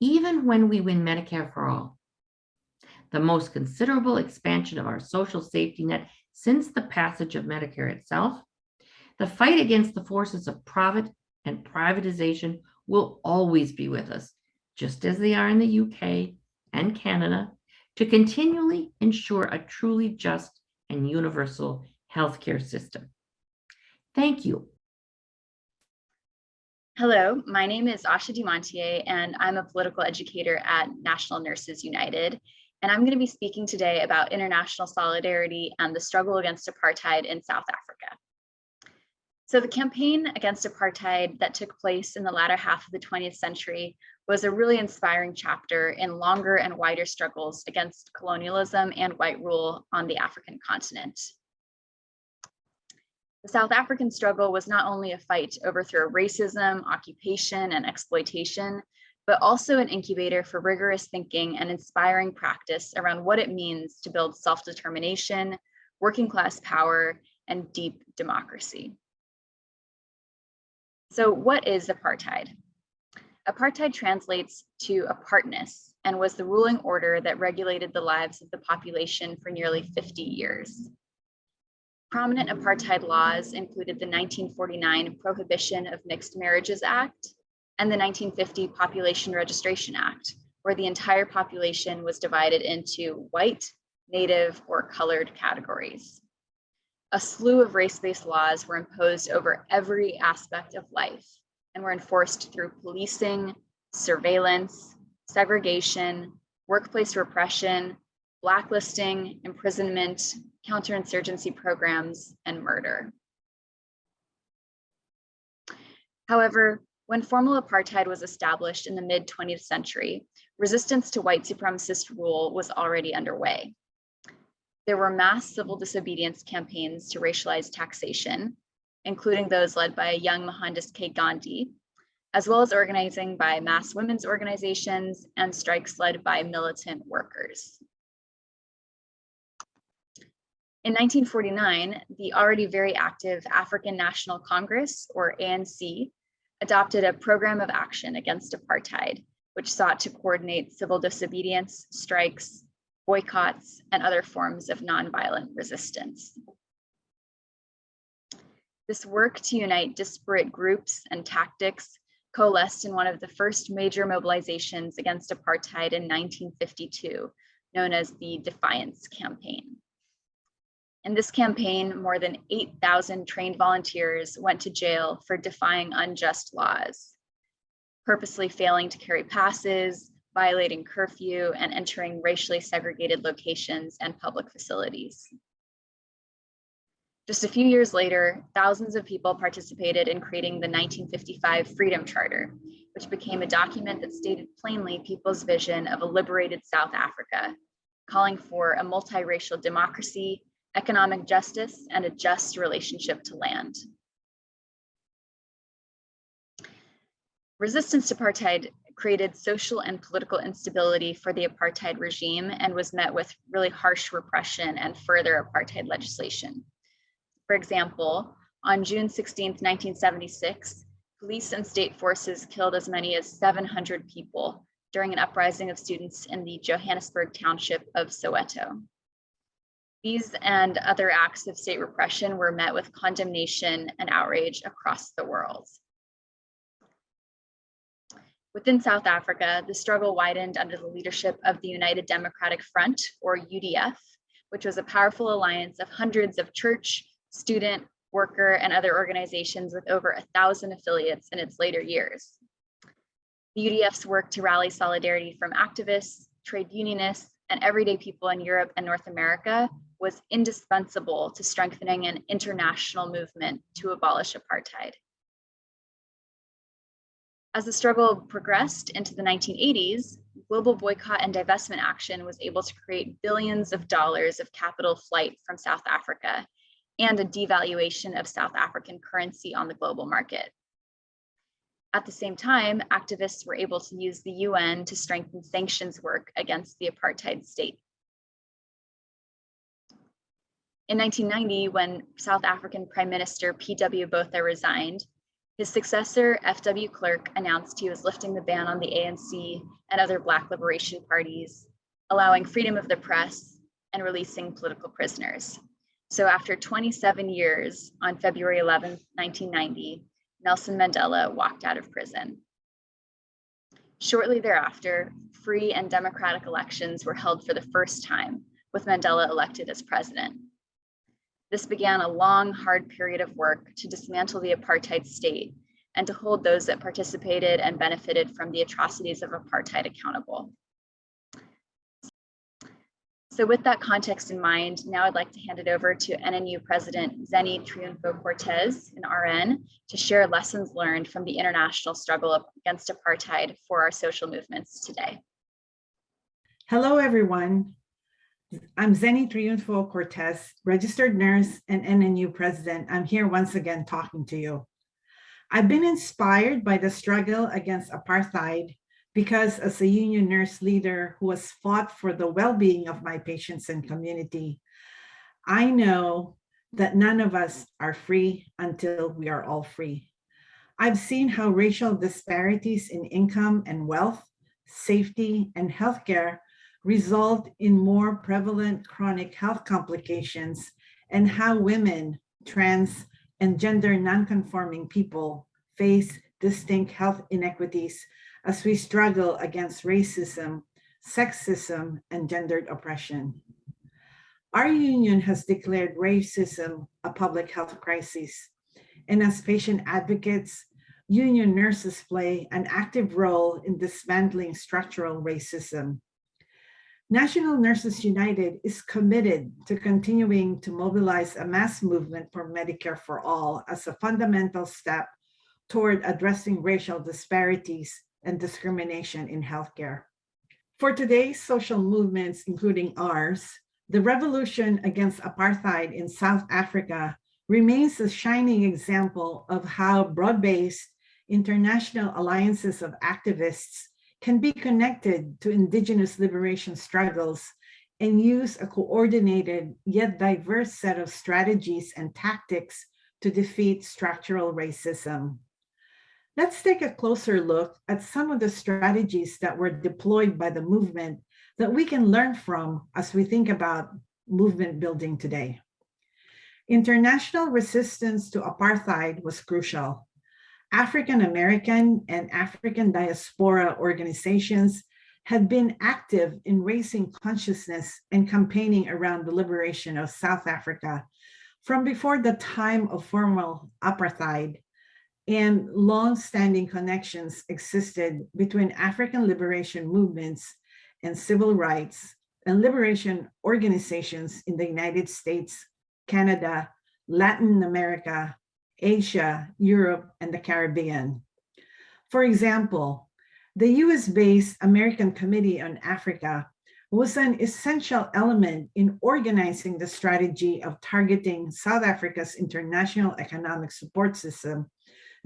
Even when we win Medicare for all, the most considerable expansion of our social safety net since the passage of Medicare itself, the fight against the forces of profit and privatization will always be with us, just as they are in the UK and Canada, to continually ensure a truly just and universal healthcare system. Thank you. Hello, my name is Asha DuMonthier, and I'm a political educator at National Nurses United. And I'm going to be speaking today about international solidarity and the struggle against apartheid in South Africa. So the campaign against apartheid that took place in the latter half of the 20th century was a really inspiring chapter in longer and wider struggles against colonialism and white rule on the African continent. The South African struggle was not only a fight to overthrow racism, occupation, and exploitation, but also an incubator for rigorous thinking and inspiring practice around what it means to build self-determination, working class power, and deep democracy. So what is apartheid? Apartheid translates to apartness and was the ruling order that regulated the lives of the population for nearly 50 years. Prominent apartheid laws included the 1949 Prohibition of Mixed Marriages Act and the 1950 Population Registration Act, where the entire population was divided into white, native, or colored categories. A slew of race-based laws were imposed over every aspect of life and were enforced through policing, surveillance, segregation, workplace repression, blacklisting, imprisonment, counterinsurgency programs, and murder. However, when formal apartheid was established in the mid-20th century, resistance to white supremacist rule was already underway. There were mass civil disobedience campaigns to racialize taxation, including those led by young Mohandas K. Gandhi, as well as organizing by mass women's organizations and strikes led by militant workers. In 1949, the already very active African National Congress, or ANC, adopted a program of action against apartheid, which sought to coordinate civil disobedience, strikes, boycotts, and other forms of nonviolent resistance. This work to unite disparate groups and tactics coalesced in one of the first major mobilizations against apartheid in 1952, known as the Defiance Campaign. In this campaign, more than 8,000 trained volunteers went to jail for defying unjust laws, purposely failing to carry passes, violating curfew, and entering racially segregated locations and public facilities. Just a few years later, thousands of people participated in creating the 1955 Freedom Charter, which became a document that stated plainly people's vision of a liberated South Africa, calling for a multiracial democracy, economic justice, and a just relationship to land. Resistance to apartheid created social and political instability for the apartheid regime and was met with really harsh repression and further apartheid legislation. For example, on June 16, 1976, police and state forces killed as many as 700 people during an uprising of students in the Johannesburg township of Soweto. These and other acts of state repression were met with condemnation and outrage across the world. Within South Africa, the struggle widened under the leadership of the United Democratic Front, or UDF, which was a powerful alliance of hundreds of church, student, worker, and other organizations with over 1,000 affiliates in its later years. The UDF's work to rally solidarity from activists, trade unionists, and everyday people in Europe and North America was indispensable to strengthening an international movement to abolish apartheid. As the struggle progressed into the 1980s, global boycott and divestment action was able to create billions of dollars of capital flight from South Africa and a devaluation of South African currency on the global market. At the same time, activists were able to use the UN to strengthen sanctions work against the apartheid state. In 1990, when South African Prime Minister P.W. Botha resigned, his successor, F.W. Clerk, announced he was lifting the ban on the ANC and other Black liberation parties, allowing freedom of the press and releasing political prisoners. So after 27 years, on February 11, 1990, Nelson Mandela walked out of prison. Shortly thereafter, free and democratic elections were held for the first time, with Mandela elected as president. This began a long, hard period of work to dismantle the apartheid state and to hold those that participated and benefited from the atrocities of apartheid accountable. So with that context in mind, now I'd like to hand it over to NNU President Zenel Triunfo-Cortez, an RN, to share lessons learned from the international struggle against apartheid for our social movements today. Hello, everyone. I'm Zenel Triunfo-Cortez, registered nurse and NNU president. I'm here once again talking to you. I've been inspired by the struggle against apartheid because as a union nurse leader who has fought for the well-being of my patients and community, I know that none of us are free until we are all free. I've seen how racial disparities in income and wealth, safety, and healthcare result in more prevalent chronic health complications, and how women, trans, and gender nonconforming people face distinct health inequities as we struggle against racism, sexism, and gendered oppression. Our union has declared racism a public health crisis, and as patient advocates, union nurses play an active role in dismantling structural racism. National Nurses United is committed to continuing to mobilize a mass movement for Medicare for All as a fundamental step toward addressing racial disparities and discrimination in healthcare. For today's social movements, including ours, the revolution against apartheid in South Africa remains a shining example of how broad-based international alliances of activists can be connected to indigenous liberation struggles and use a coordinated yet diverse set of strategies and tactics to defeat structural racism. Let's take a closer look at some of the strategies that were deployed by the movement that we can learn from as we think about movement building today. International resistance to apartheid was crucial. African American and African diaspora organizations had been active in raising consciousness and campaigning around the liberation of South Africa from before the time of formal apartheid, and long-standing connections existed between African liberation movements and civil rights and liberation organizations in the United States, Canada, Latin America, Asia, Europe, and the Caribbean. For example, the US-based American Committee on Africa was an essential element in organizing the strategy of targeting South Africa's international economic support system,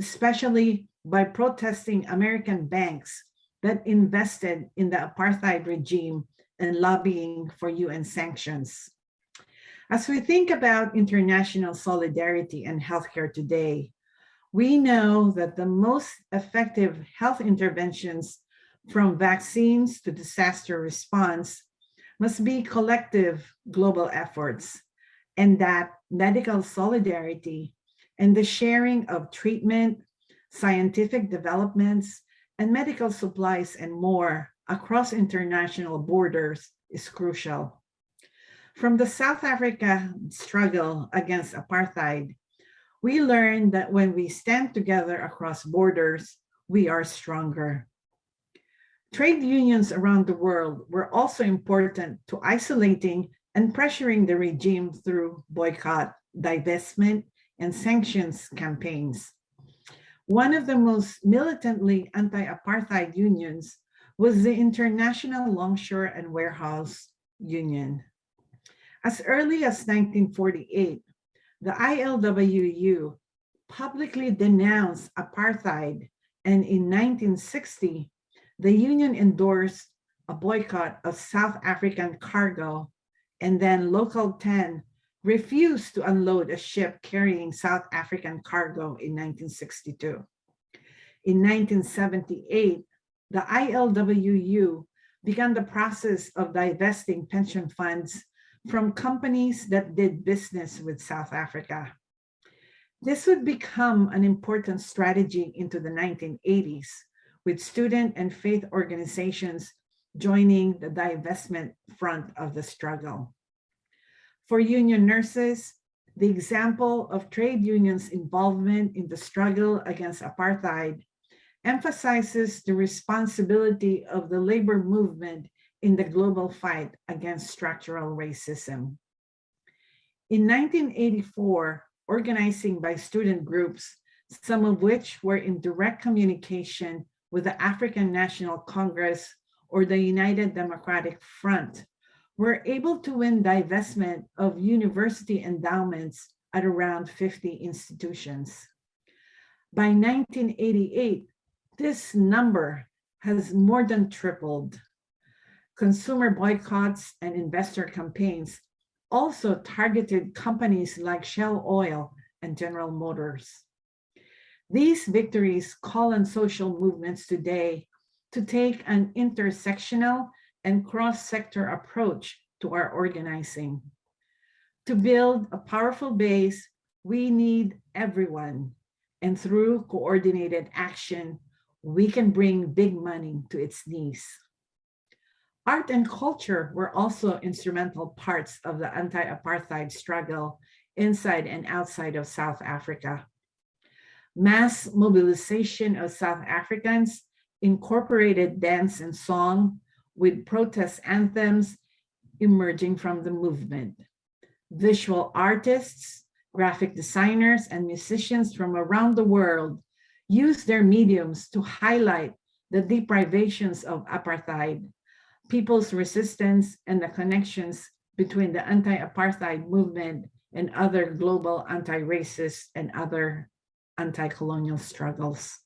especially by protesting American banks that invested in the apartheid regime and lobbying for UN sanctions. As we think about international solidarity and healthcare today, we know that the most effective health interventions, from vaccines to disaster response, must be collective global efforts, and that medical solidarity and the sharing of treatment, scientific developments, and medical supplies and more across international borders is crucial. From the South Africa struggle against apartheid, we learned that when we stand together across borders, we are stronger. Trade unions around the world were also important to isolating and pressuring the regime through boycott, divestment, and sanctions campaigns. One of the most militantly anti-apartheid unions was the International Longshore and Warehouse Union. As early as 1948, the ILWU publicly denounced apartheid, and in 1960, the union endorsed a boycott of South African cargo, and then Local 10 refused to unload a ship carrying South African cargo in 1962. In 1978, the ILWU began the process of divesting pension funds from companies that did business with South Africa. This would become an important strategy into the 1980s, with student and faith organizations joining the divestment front of the struggle. For union nurses, the example of trade unions' involvement in the struggle against apartheid emphasizes the responsibility of the labor movement in the global fight against structural racism. In 1984, organizing by student groups, some of which were in direct communication with the African National Congress or the United Democratic Front, were able to win divestment of university endowments at around 50 institutions. By 1988, this number has more than tripled. Consumer boycotts and investor campaigns also targeted companies like Shell Oil and General Motors. These victories call on social movements today to take an intersectional and cross-sector approach to our organizing. To build a powerful base, we need everyone, and through coordinated action, we can bring big money to its knees. Art and culture were also instrumental parts of the anti-apartheid struggle inside and outside of South Africa. Mass mobilization of South Africans incorporated dance and song with protest anthems emerging from the movement. Visual artists, graphic designers, and musicians from around the world used their mediums to highlight the deprivations of apartheid, people's resistance, and the connections between the anti-apartheid movement and other global anti-racist and other anti-colonial struggles.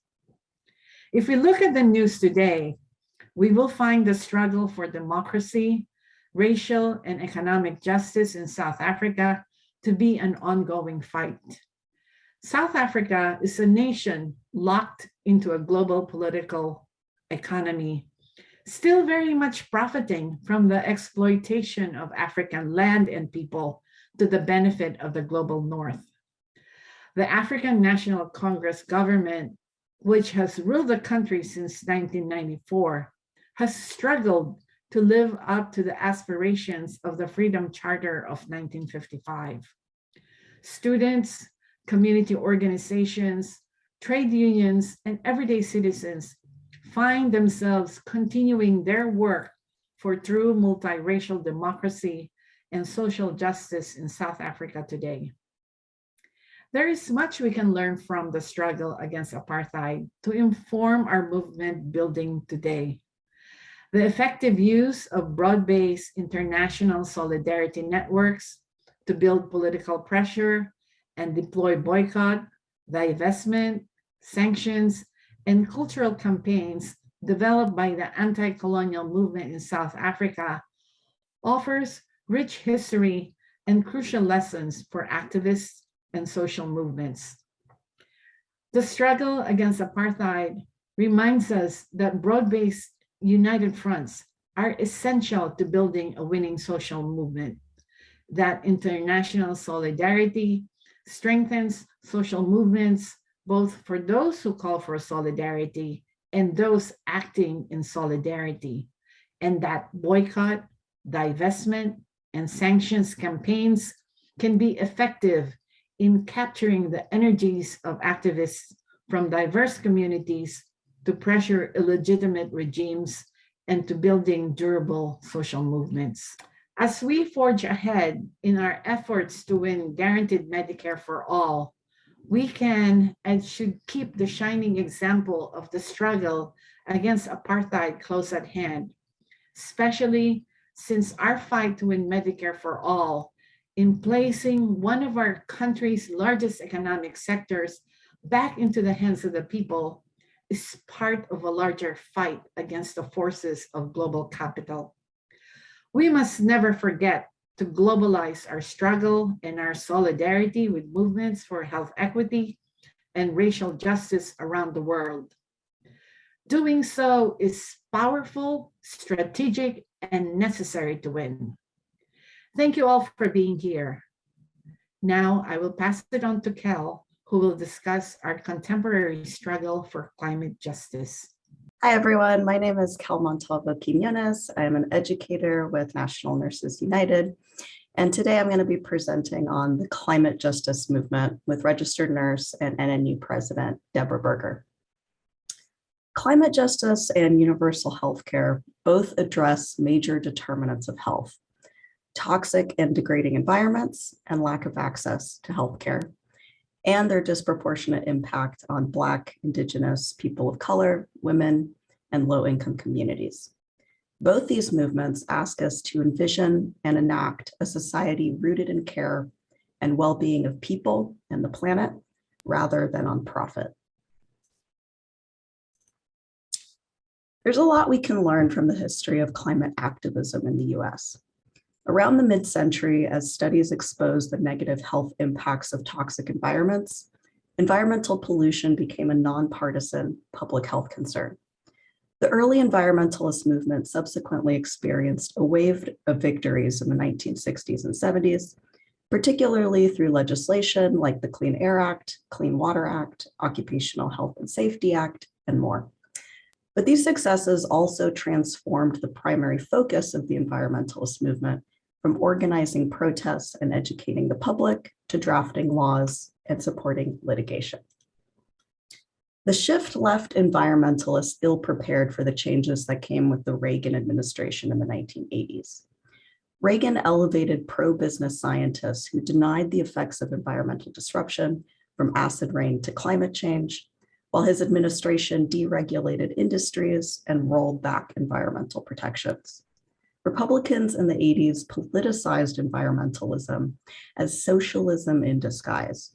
If we look at the news today, we will find the struggle for democracy, racial and economic justice in South Africa to be an ongoing fight. South Africa is a nation locked into a global political economy, still very much profiting from the exploitation of African land and people to the benefit of the global North. The African National Congress government, which has ruled the country since 1994, has struggled to live up to the aspirations of the Freedom Charter of 1955. Students, community organizations, trade unions, and everyday citizens find themselves continuing their work for true multiracial democracy and social justice in South Africa today. There is much we can learn from the struggle against apartheid to inform our movement building today. The effective use of broad-based international solidarity networks to build political pressure and deploy boycott, divestment, sanctions, and cultural campaigns developed by the anti-colonial movement in South Africa offers rich history and crucial lessons for activists and social movements. The struggle against apartheid reminds us that broad-based united fronts are essential to building a winning social movement, that international solidarity strengthens social movements, both for those who call for solidarity and those acting in solidarity, and that boycott, divestment, and sanctions campaigns can be effective in capturing the energies of activists from diverse communities to pressure illegitimate regimes and to building durable social movements. As we forge ahead in our efforts to win guaranteed Medicare for all, we can and should keep the shining example of the struggle against apartheid close at hand, especially since our fight to win Medicare for all in placing one of our country's largest economic sectors back into the hands of the people is part of a larger fight against the forces of global capital. We must never forget to globalize our struggle and our solidarity with movements for health equity and racial justice around the world. Doing so is powerful, strategic, and necessary to win. Thank you all for being here. Now I will pass it on to Kel, who will discuss our contemporary struggle for climate justice. Hi, everyone. My name is Kel Montalvo-Quinones. I am an educator with National Nurses United. And today I'm going to be presenting on the climate justice movement with registered nurse and NNU president, Deborah Burger. Climate justice and universal healthcare both address major determinants of health: toxic and degrading environments and lack of access to healthcare, and their disproportionate impact on Black, Indigenous, people of color, women, and low-income communities. Both these movements ask us to envision and enact a society rooted in care and well-being of people and the planet, rather than on profit. There's a lot we can learn from the history of climate activism in the US. Around the mid-century, as studies exposed the negative health impacts of toxic environments, environmental pollution became a nonpartisan public health concern. The early environmentalist movement subsequently experienced a wave of victories in the 1960s and 70s, particularly through legislation like the Clean Air Act, Clean Water Act, Occupational Health and Safety Act, and more. But these successes also transformed the primary focus of the environmentalist movement from organizing protests and educating the public to drafting laws and supporting litigation. The shift left environmentalists ill-prepared for the changes that came with the Reagan administration in the 1980s. Reagan elevated pro-business scientists who denied the effects of environmental disruption from acid rain to climate change, while his administration deregulated industries and rolled back environmental protections. Republicans in the 80s politicized environmentalism as socialism in disguise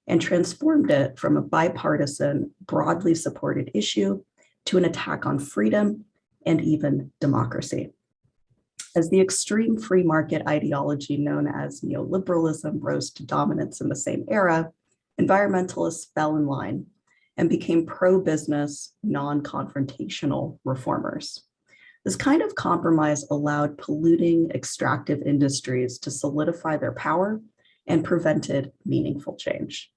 and transformed it from a bipartisan, broadly supported issue to an attack on freedom and even democracy. As the extreme free market ideology known as neoliberalism rose to dominance in the same era, environmentalists fell in line and became pro-business, non-confrontational reformers. This kind of compromise allowed polluting extractive industries to solidify their power and prevented meaningful change.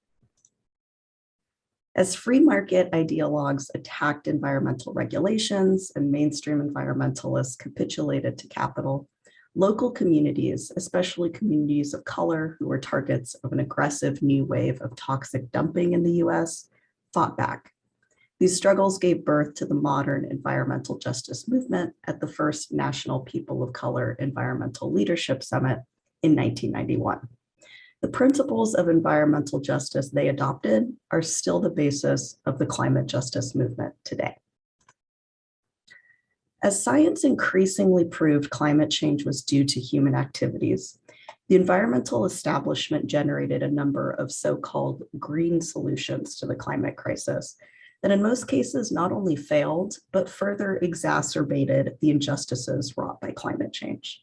As free market ideologues attacked environmental regulations and mainstream environmentalists capitulated to capital, local communities, especially communities of color who were targets of an aggressive new wave of toxic dumping in the US, fought back. These struggles gave birth to the modern environmental justice movement at the first National People of Color Environmental Leadership Summit in 1991. The principles of environmental justice they adopted are still the basis of the climate justice movement today. As science increasingly proved climate change was due to human activities, the environmental establishment generated a number of so-called green solutions to the climate crisis that in most cases not only failed, but further exacerbated the injustices wrought by climate change.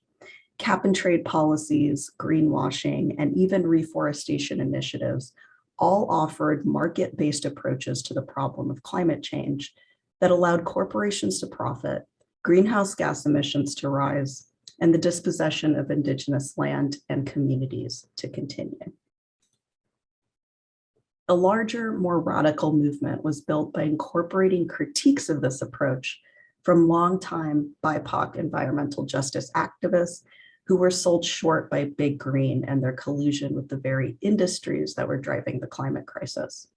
Cap and trade policies, greenwashing, and even reforestation initiatives all offered market-based approaches to the problem of climate change that allowed corporations to profit, greenhouse gas emissions to rise, and the dispossession of indigenous land and communities to continue. A larger, more radical movement was built by incorporating critiques of this approach from longtime BIPOC environmental justice activists who were sold short by Big Green and their collusion with the very industries that were driving the climate crisis.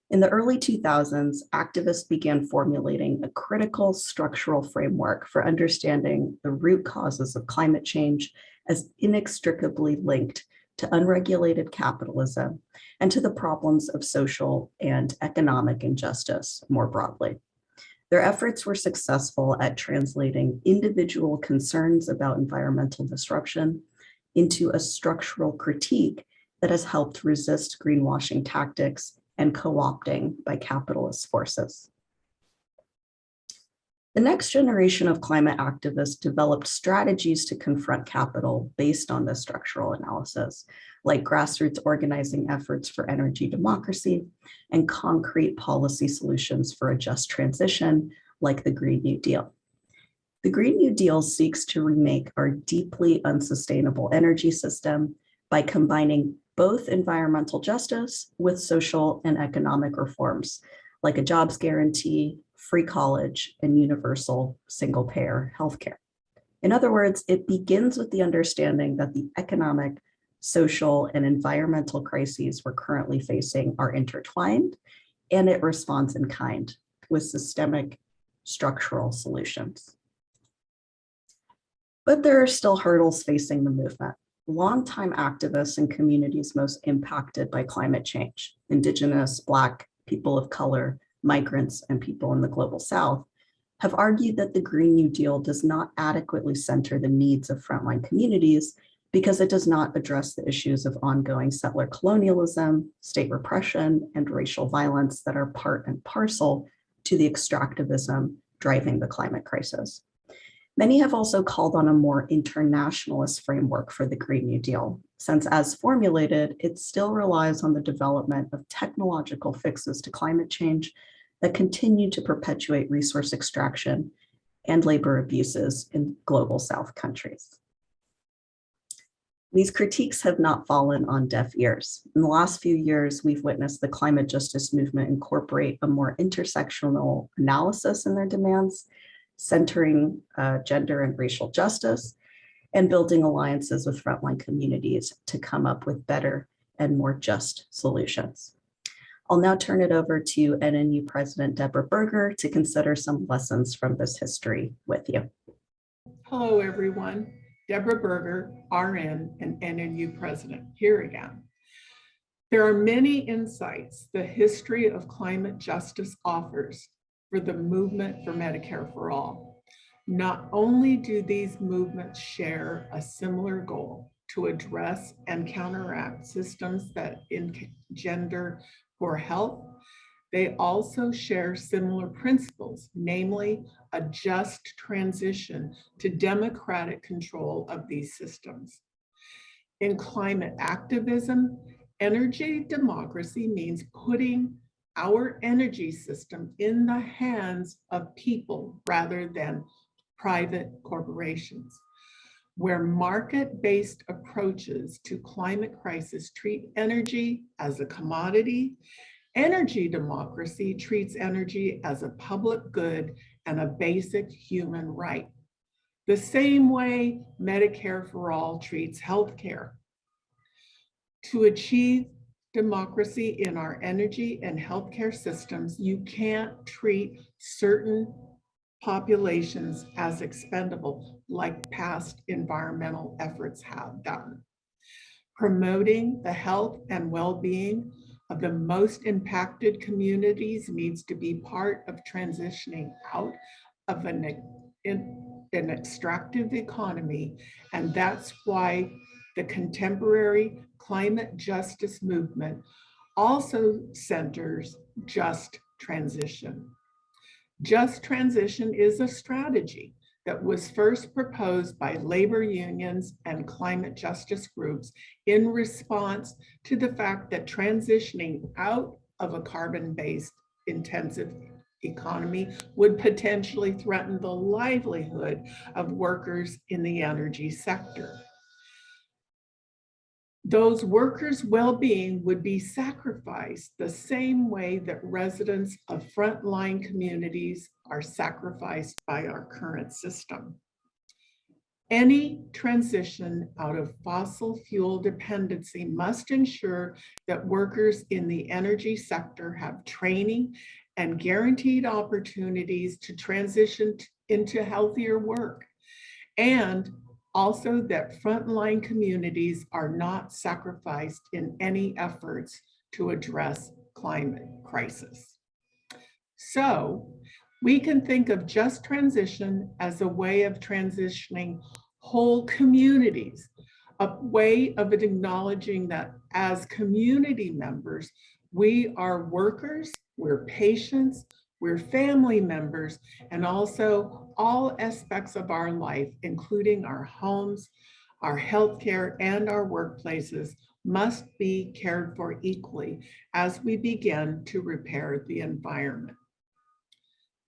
In the early 2000s, activists began formulating a critical structural framework for understanding the root causes of climate change as inextricably linked to unregulated capitalism and to the problems of social and economic injustice more broadly. Their efforts were successful at translating individual concerns about environmental disruption into a structural critique that has helped resist greenwashing tactics and co-opting by capitalist forces. The next generation of climate activists developed strategies to confront capital based on this structural analysis, like grassroots organizing efforts for energy democracy and concrete policy solutions for a just transition, like the Green New Deal. The Green New Deal seeks to remake our deeply unsustainable energy system by combining both environmental justice with social and economic reforms, like a jobs guarantee, free college, and universal single-payer healthcare. In other words, it begins with the understanding that the economic, social, and environmental crises we're currently facing are intertwined, and it responds in kind with systemic structural solutions. But there are still hurdles facing the movement. Longtime activists in communities most impacted by climate change, Indigenous, Black, people of color, migrants, and people in the global South, have argued that the Green New Deal does not adequately center the needs of frontline communities because it does not address the issues of ongoing settler colonialism, state repression, and racial violence that are part and parcel to the extractivism driving the climate crisis. Many have also called on a more internationalist framework for the Green New Deal, since as formulated, it still relies on the development of technological fixes to climate change that continue to perpetuate resource extraction and labor abuses in global South countries. These critiques have not fallen on deaf ears. In the last few years, we've witnessed the climate justice movement incorporate a more intersectional analysis in their demands, centering gender and racial justice, and building alliances with frontline communities to come up with better and more just solutions. I'll now turn it over to NNU President Deborah Burger to consider some lessons from this history with you. Hello, everyone. Deborah Burger, RN and NNU President, here again. There are many insights the history of climate justice offers for the movement for Medicare for All. Not only do these movements share a similar goal to address and counteract systems that engender poor health, they also share similar principles, namely a just transition to democratic control of these systems. In climate activism, energy democracy means putting our energy system in the hands of people rather than private corporations. Where market-based approaches to climate crisis treat energy as a commodity, energy democracy treats energy as a public good and a basic human right, the same way Medicare for All treats healthcare. To achieve democracy in our energy and healthcare systems, you can't treat certain populations as expendable like past environmental efforts have done. Promoting the health and well-being of the most impacted communities needs to be part of transitioning out of an extractive economy, and that's why the contemporary climate justice movement also centers just transition. Just transition is a strategy that was first proposed by labor unions and climate justice groups in response to the fact that transitioning out of a carbon-based intensive economy would potentially threaten the livelihood of workers in the energy sector. Those workers' well-being would be sacrificed the same way that residents of frontline communities are sacrificed by our current system. Any transition out of fossil fuel dependency must ensure that workers in the energy sector have training and guaranteed opportunities to transition into healthier work, and also that frontline communities are not sacrificed in any efforts to address climate crisis. So we can think of just transition as a way of transitioning whole communities, a way of acknowledging that as community members, we are workers, we're patients, we're family members, and also all aspects of our life, including our homes, our healthcare, and our workplaces, must be cared for equally as we begin to repair the environment.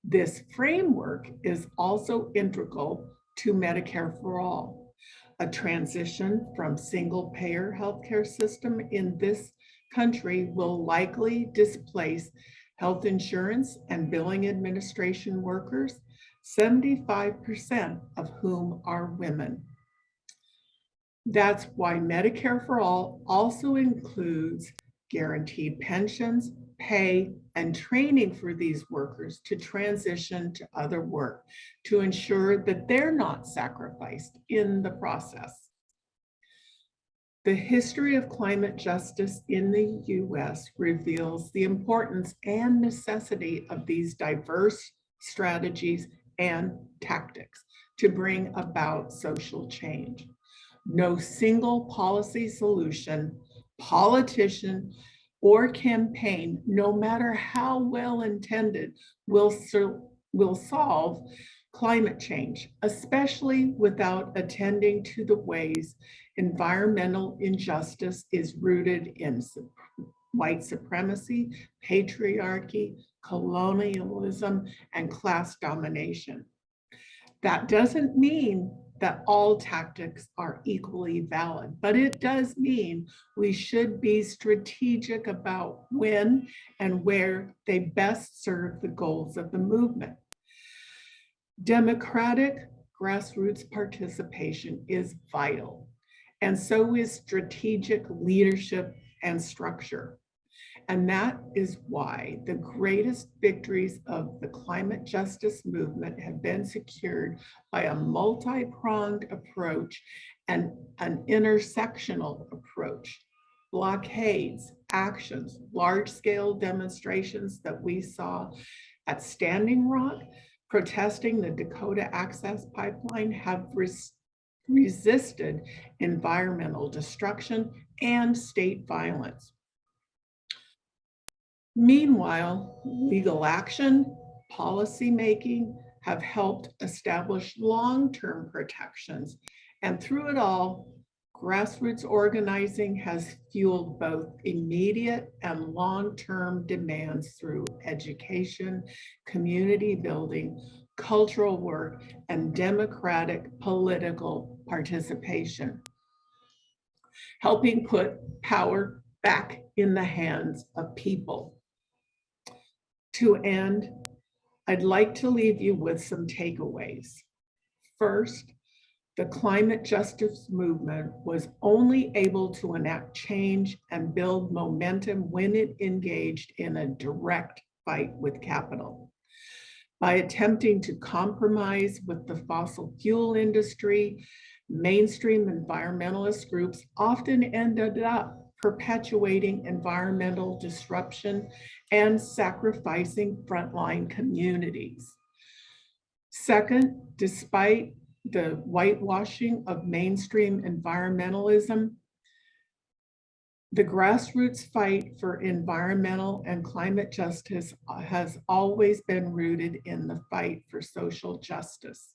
This framework is also integral to Medicare for All, a transition from single-payer healthcare system in this country will likely displace health insurance and billing administration workers, 75% of whom are women. That's why Medicare for All also includes guaranteed pensions, pay, and training for these workers to transition to other work to ensure that they're not sacrificed in the process. The history of climate justice in the US reveals the importance and necessity of these diverse strategies and tactics to bring about social change. No single policy solution, politician, or campaign, no matter how well intended, will solve climate change, especially without attending to the ways environmental injustice is rooted in white supremacy, patriarchy, colonialism, and class domination. That doesn't mean that all tactics are equally valid, but it does mean we should be strategic about when and where they best serve the goals of the movement. Democratic grassroots participation is vital, and so is strategic leadership and structure. And that is why the greatest victories of the climate justice movement have been secured by a multi-pronged approach and an intersectional approach. Blockades, actions, large-scale demonstrations that we saw at Standing Rock, protesting the Dakota Access Pipeline, have resisted environmental destruction and state violence. Meanwhile, legal action, policy making have helped establish long-term protections. And through it all, grassroots organizing has fueled both immediate and long-term demands through education, community building, cultural work, and democratic political participation, helping put power back in the hands of people. To end, I'd like to leave you with some takeaways. First, the climate justice movement was only able to enact change and build momentum when it engaged in a direct fight with capital. By attempting to compromise with the fossil fuel industry, mainstream environmentalist groups often ended up perpetuating environmental disruption and sacrificing frontline communities. Second, despite the whitewashing of mainstream environmentalism, the grassroots fight for environmental and climate justice has always been rooted in the fight for social justice.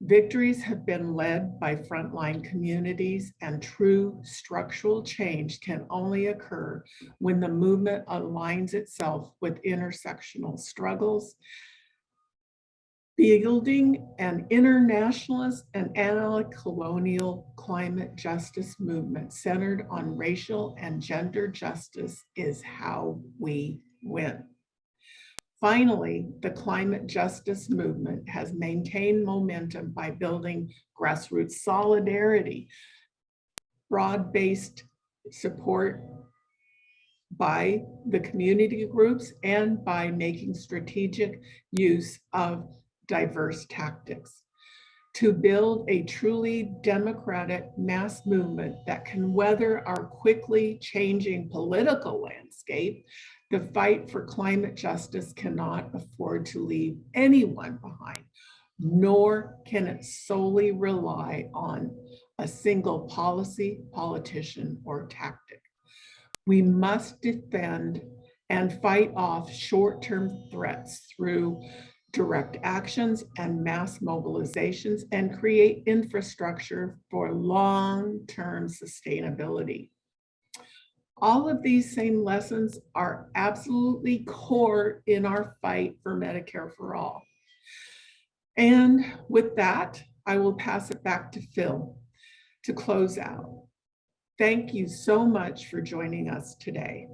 Victories have been led by frontline communities, and true structural change can only occur when the movement aligns itself with intersectional struggles, building an internationalist and anti-colonial climate justice movement centered on racial and gender justice is how we win. Finally, the climate justice movement has maintained momentum by building grassroots solidarity, broad-based support by the community groups, and by making strategic use of diverse tactics to build a truly democratic mass movement that can weather our quickly changing political landscape. The fight for climate justice cannot afford to leave anyone behind, nor can it solely rely on a single policy, politician, or tactic. We must defend and fight off short-term threats through direct actions and mass mobilizations, and create infrastructure for long-term sustainability. All of these same lessons are absolutely core in our fight for Medicare for all. And with that, I will pass it back to Phil to close out. Thank you so much for joining us today.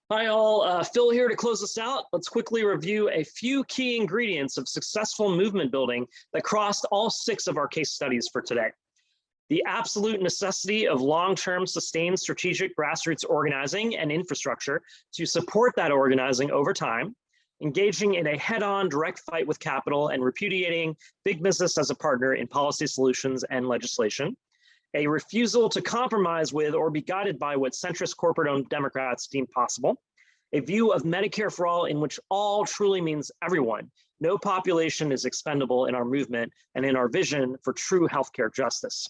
Hi all, Phil here to close us out. Let's quickly review a few key ingredients of successful movement building that crossed all 6 of our case studies for today. The absolute necessity of long-term sustained strategic grassroots organizing and infrastructure to support that organizing over time, engaging in a head-on direct fight with capital and repudiating big business as a partner in policy solutions and legislation, a refusal to compromise with or be guided by what centrist corporate-owned Democrats deem possible, a view of Medicare for all in which all truly means everyone. No population is expendable in our movement and in our vision for true healthcare justice.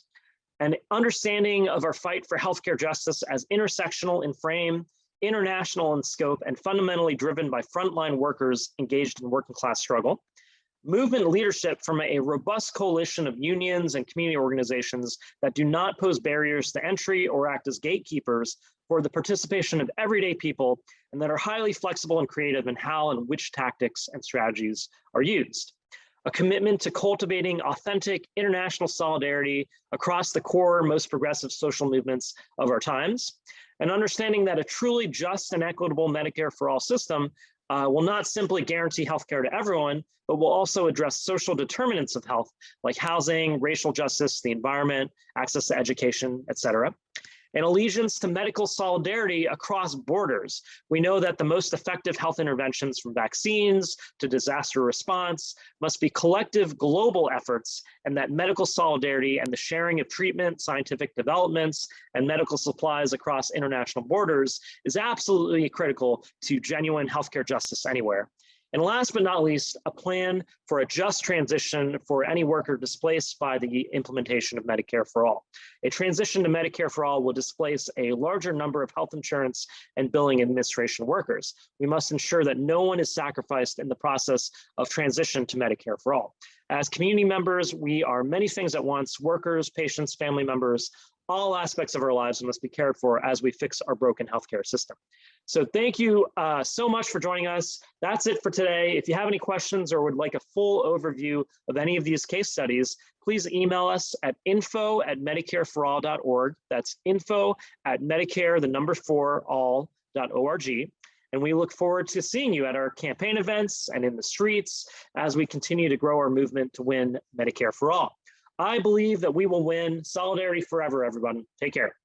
An understanding of our fight for healthcare justice as intersectional in frame, international in scope, and fundamentally driven by frontline workers engaged in working class struggle. Movement leadership from a robust coalition of unions and community organizations that do not pose barriers to entry or act as gatekeepers for the participation of everyday people, and that are highly flexible and creative in how and which tactics and strategies are used. A commitment to cultivating authentic international solidarity across the core, most progressive social movements of our times, and understanding that a truly just and equitable Medicare for all system will not simply guarantee healthcare to everyone, but will also address social determinants of health, like housing, racial justice, the environment, access to education, et cetera. And allegiance to medical solidarity across borders. We know that the most effective health interventions, from vaccines to disaster response, must be collective global efforts, and that medical solidarity and the sharing of treatment, scientific developments, and medical supplies across international borders is absolutely critical to genuine healthcare justice anywhere. And last but not least, a plan for a just transition for any worker displaced by the implementation of Medicare for All. A transition to Medicare for All will displace a larger number of health insurance and billing administration workers. We must ensure that no one is sacrificed in the process of transition to Medicare for All. As community members, we are many things at once: workers, patients, family members. All aspects of our lives must be cared for as we fix our broken healthcare system. So thank you so much for joining us. That's it for today. If you have any questions or would like a full overview of any of these case studies, please email us at info@medicareforall.org. That's info@medicare4all.org. And we look forward to seeing you at our campaign events and in the streets as we continue to grow our movement to win Medicare for all. I believe that we will win. Solidarity forever, everyone. Take care.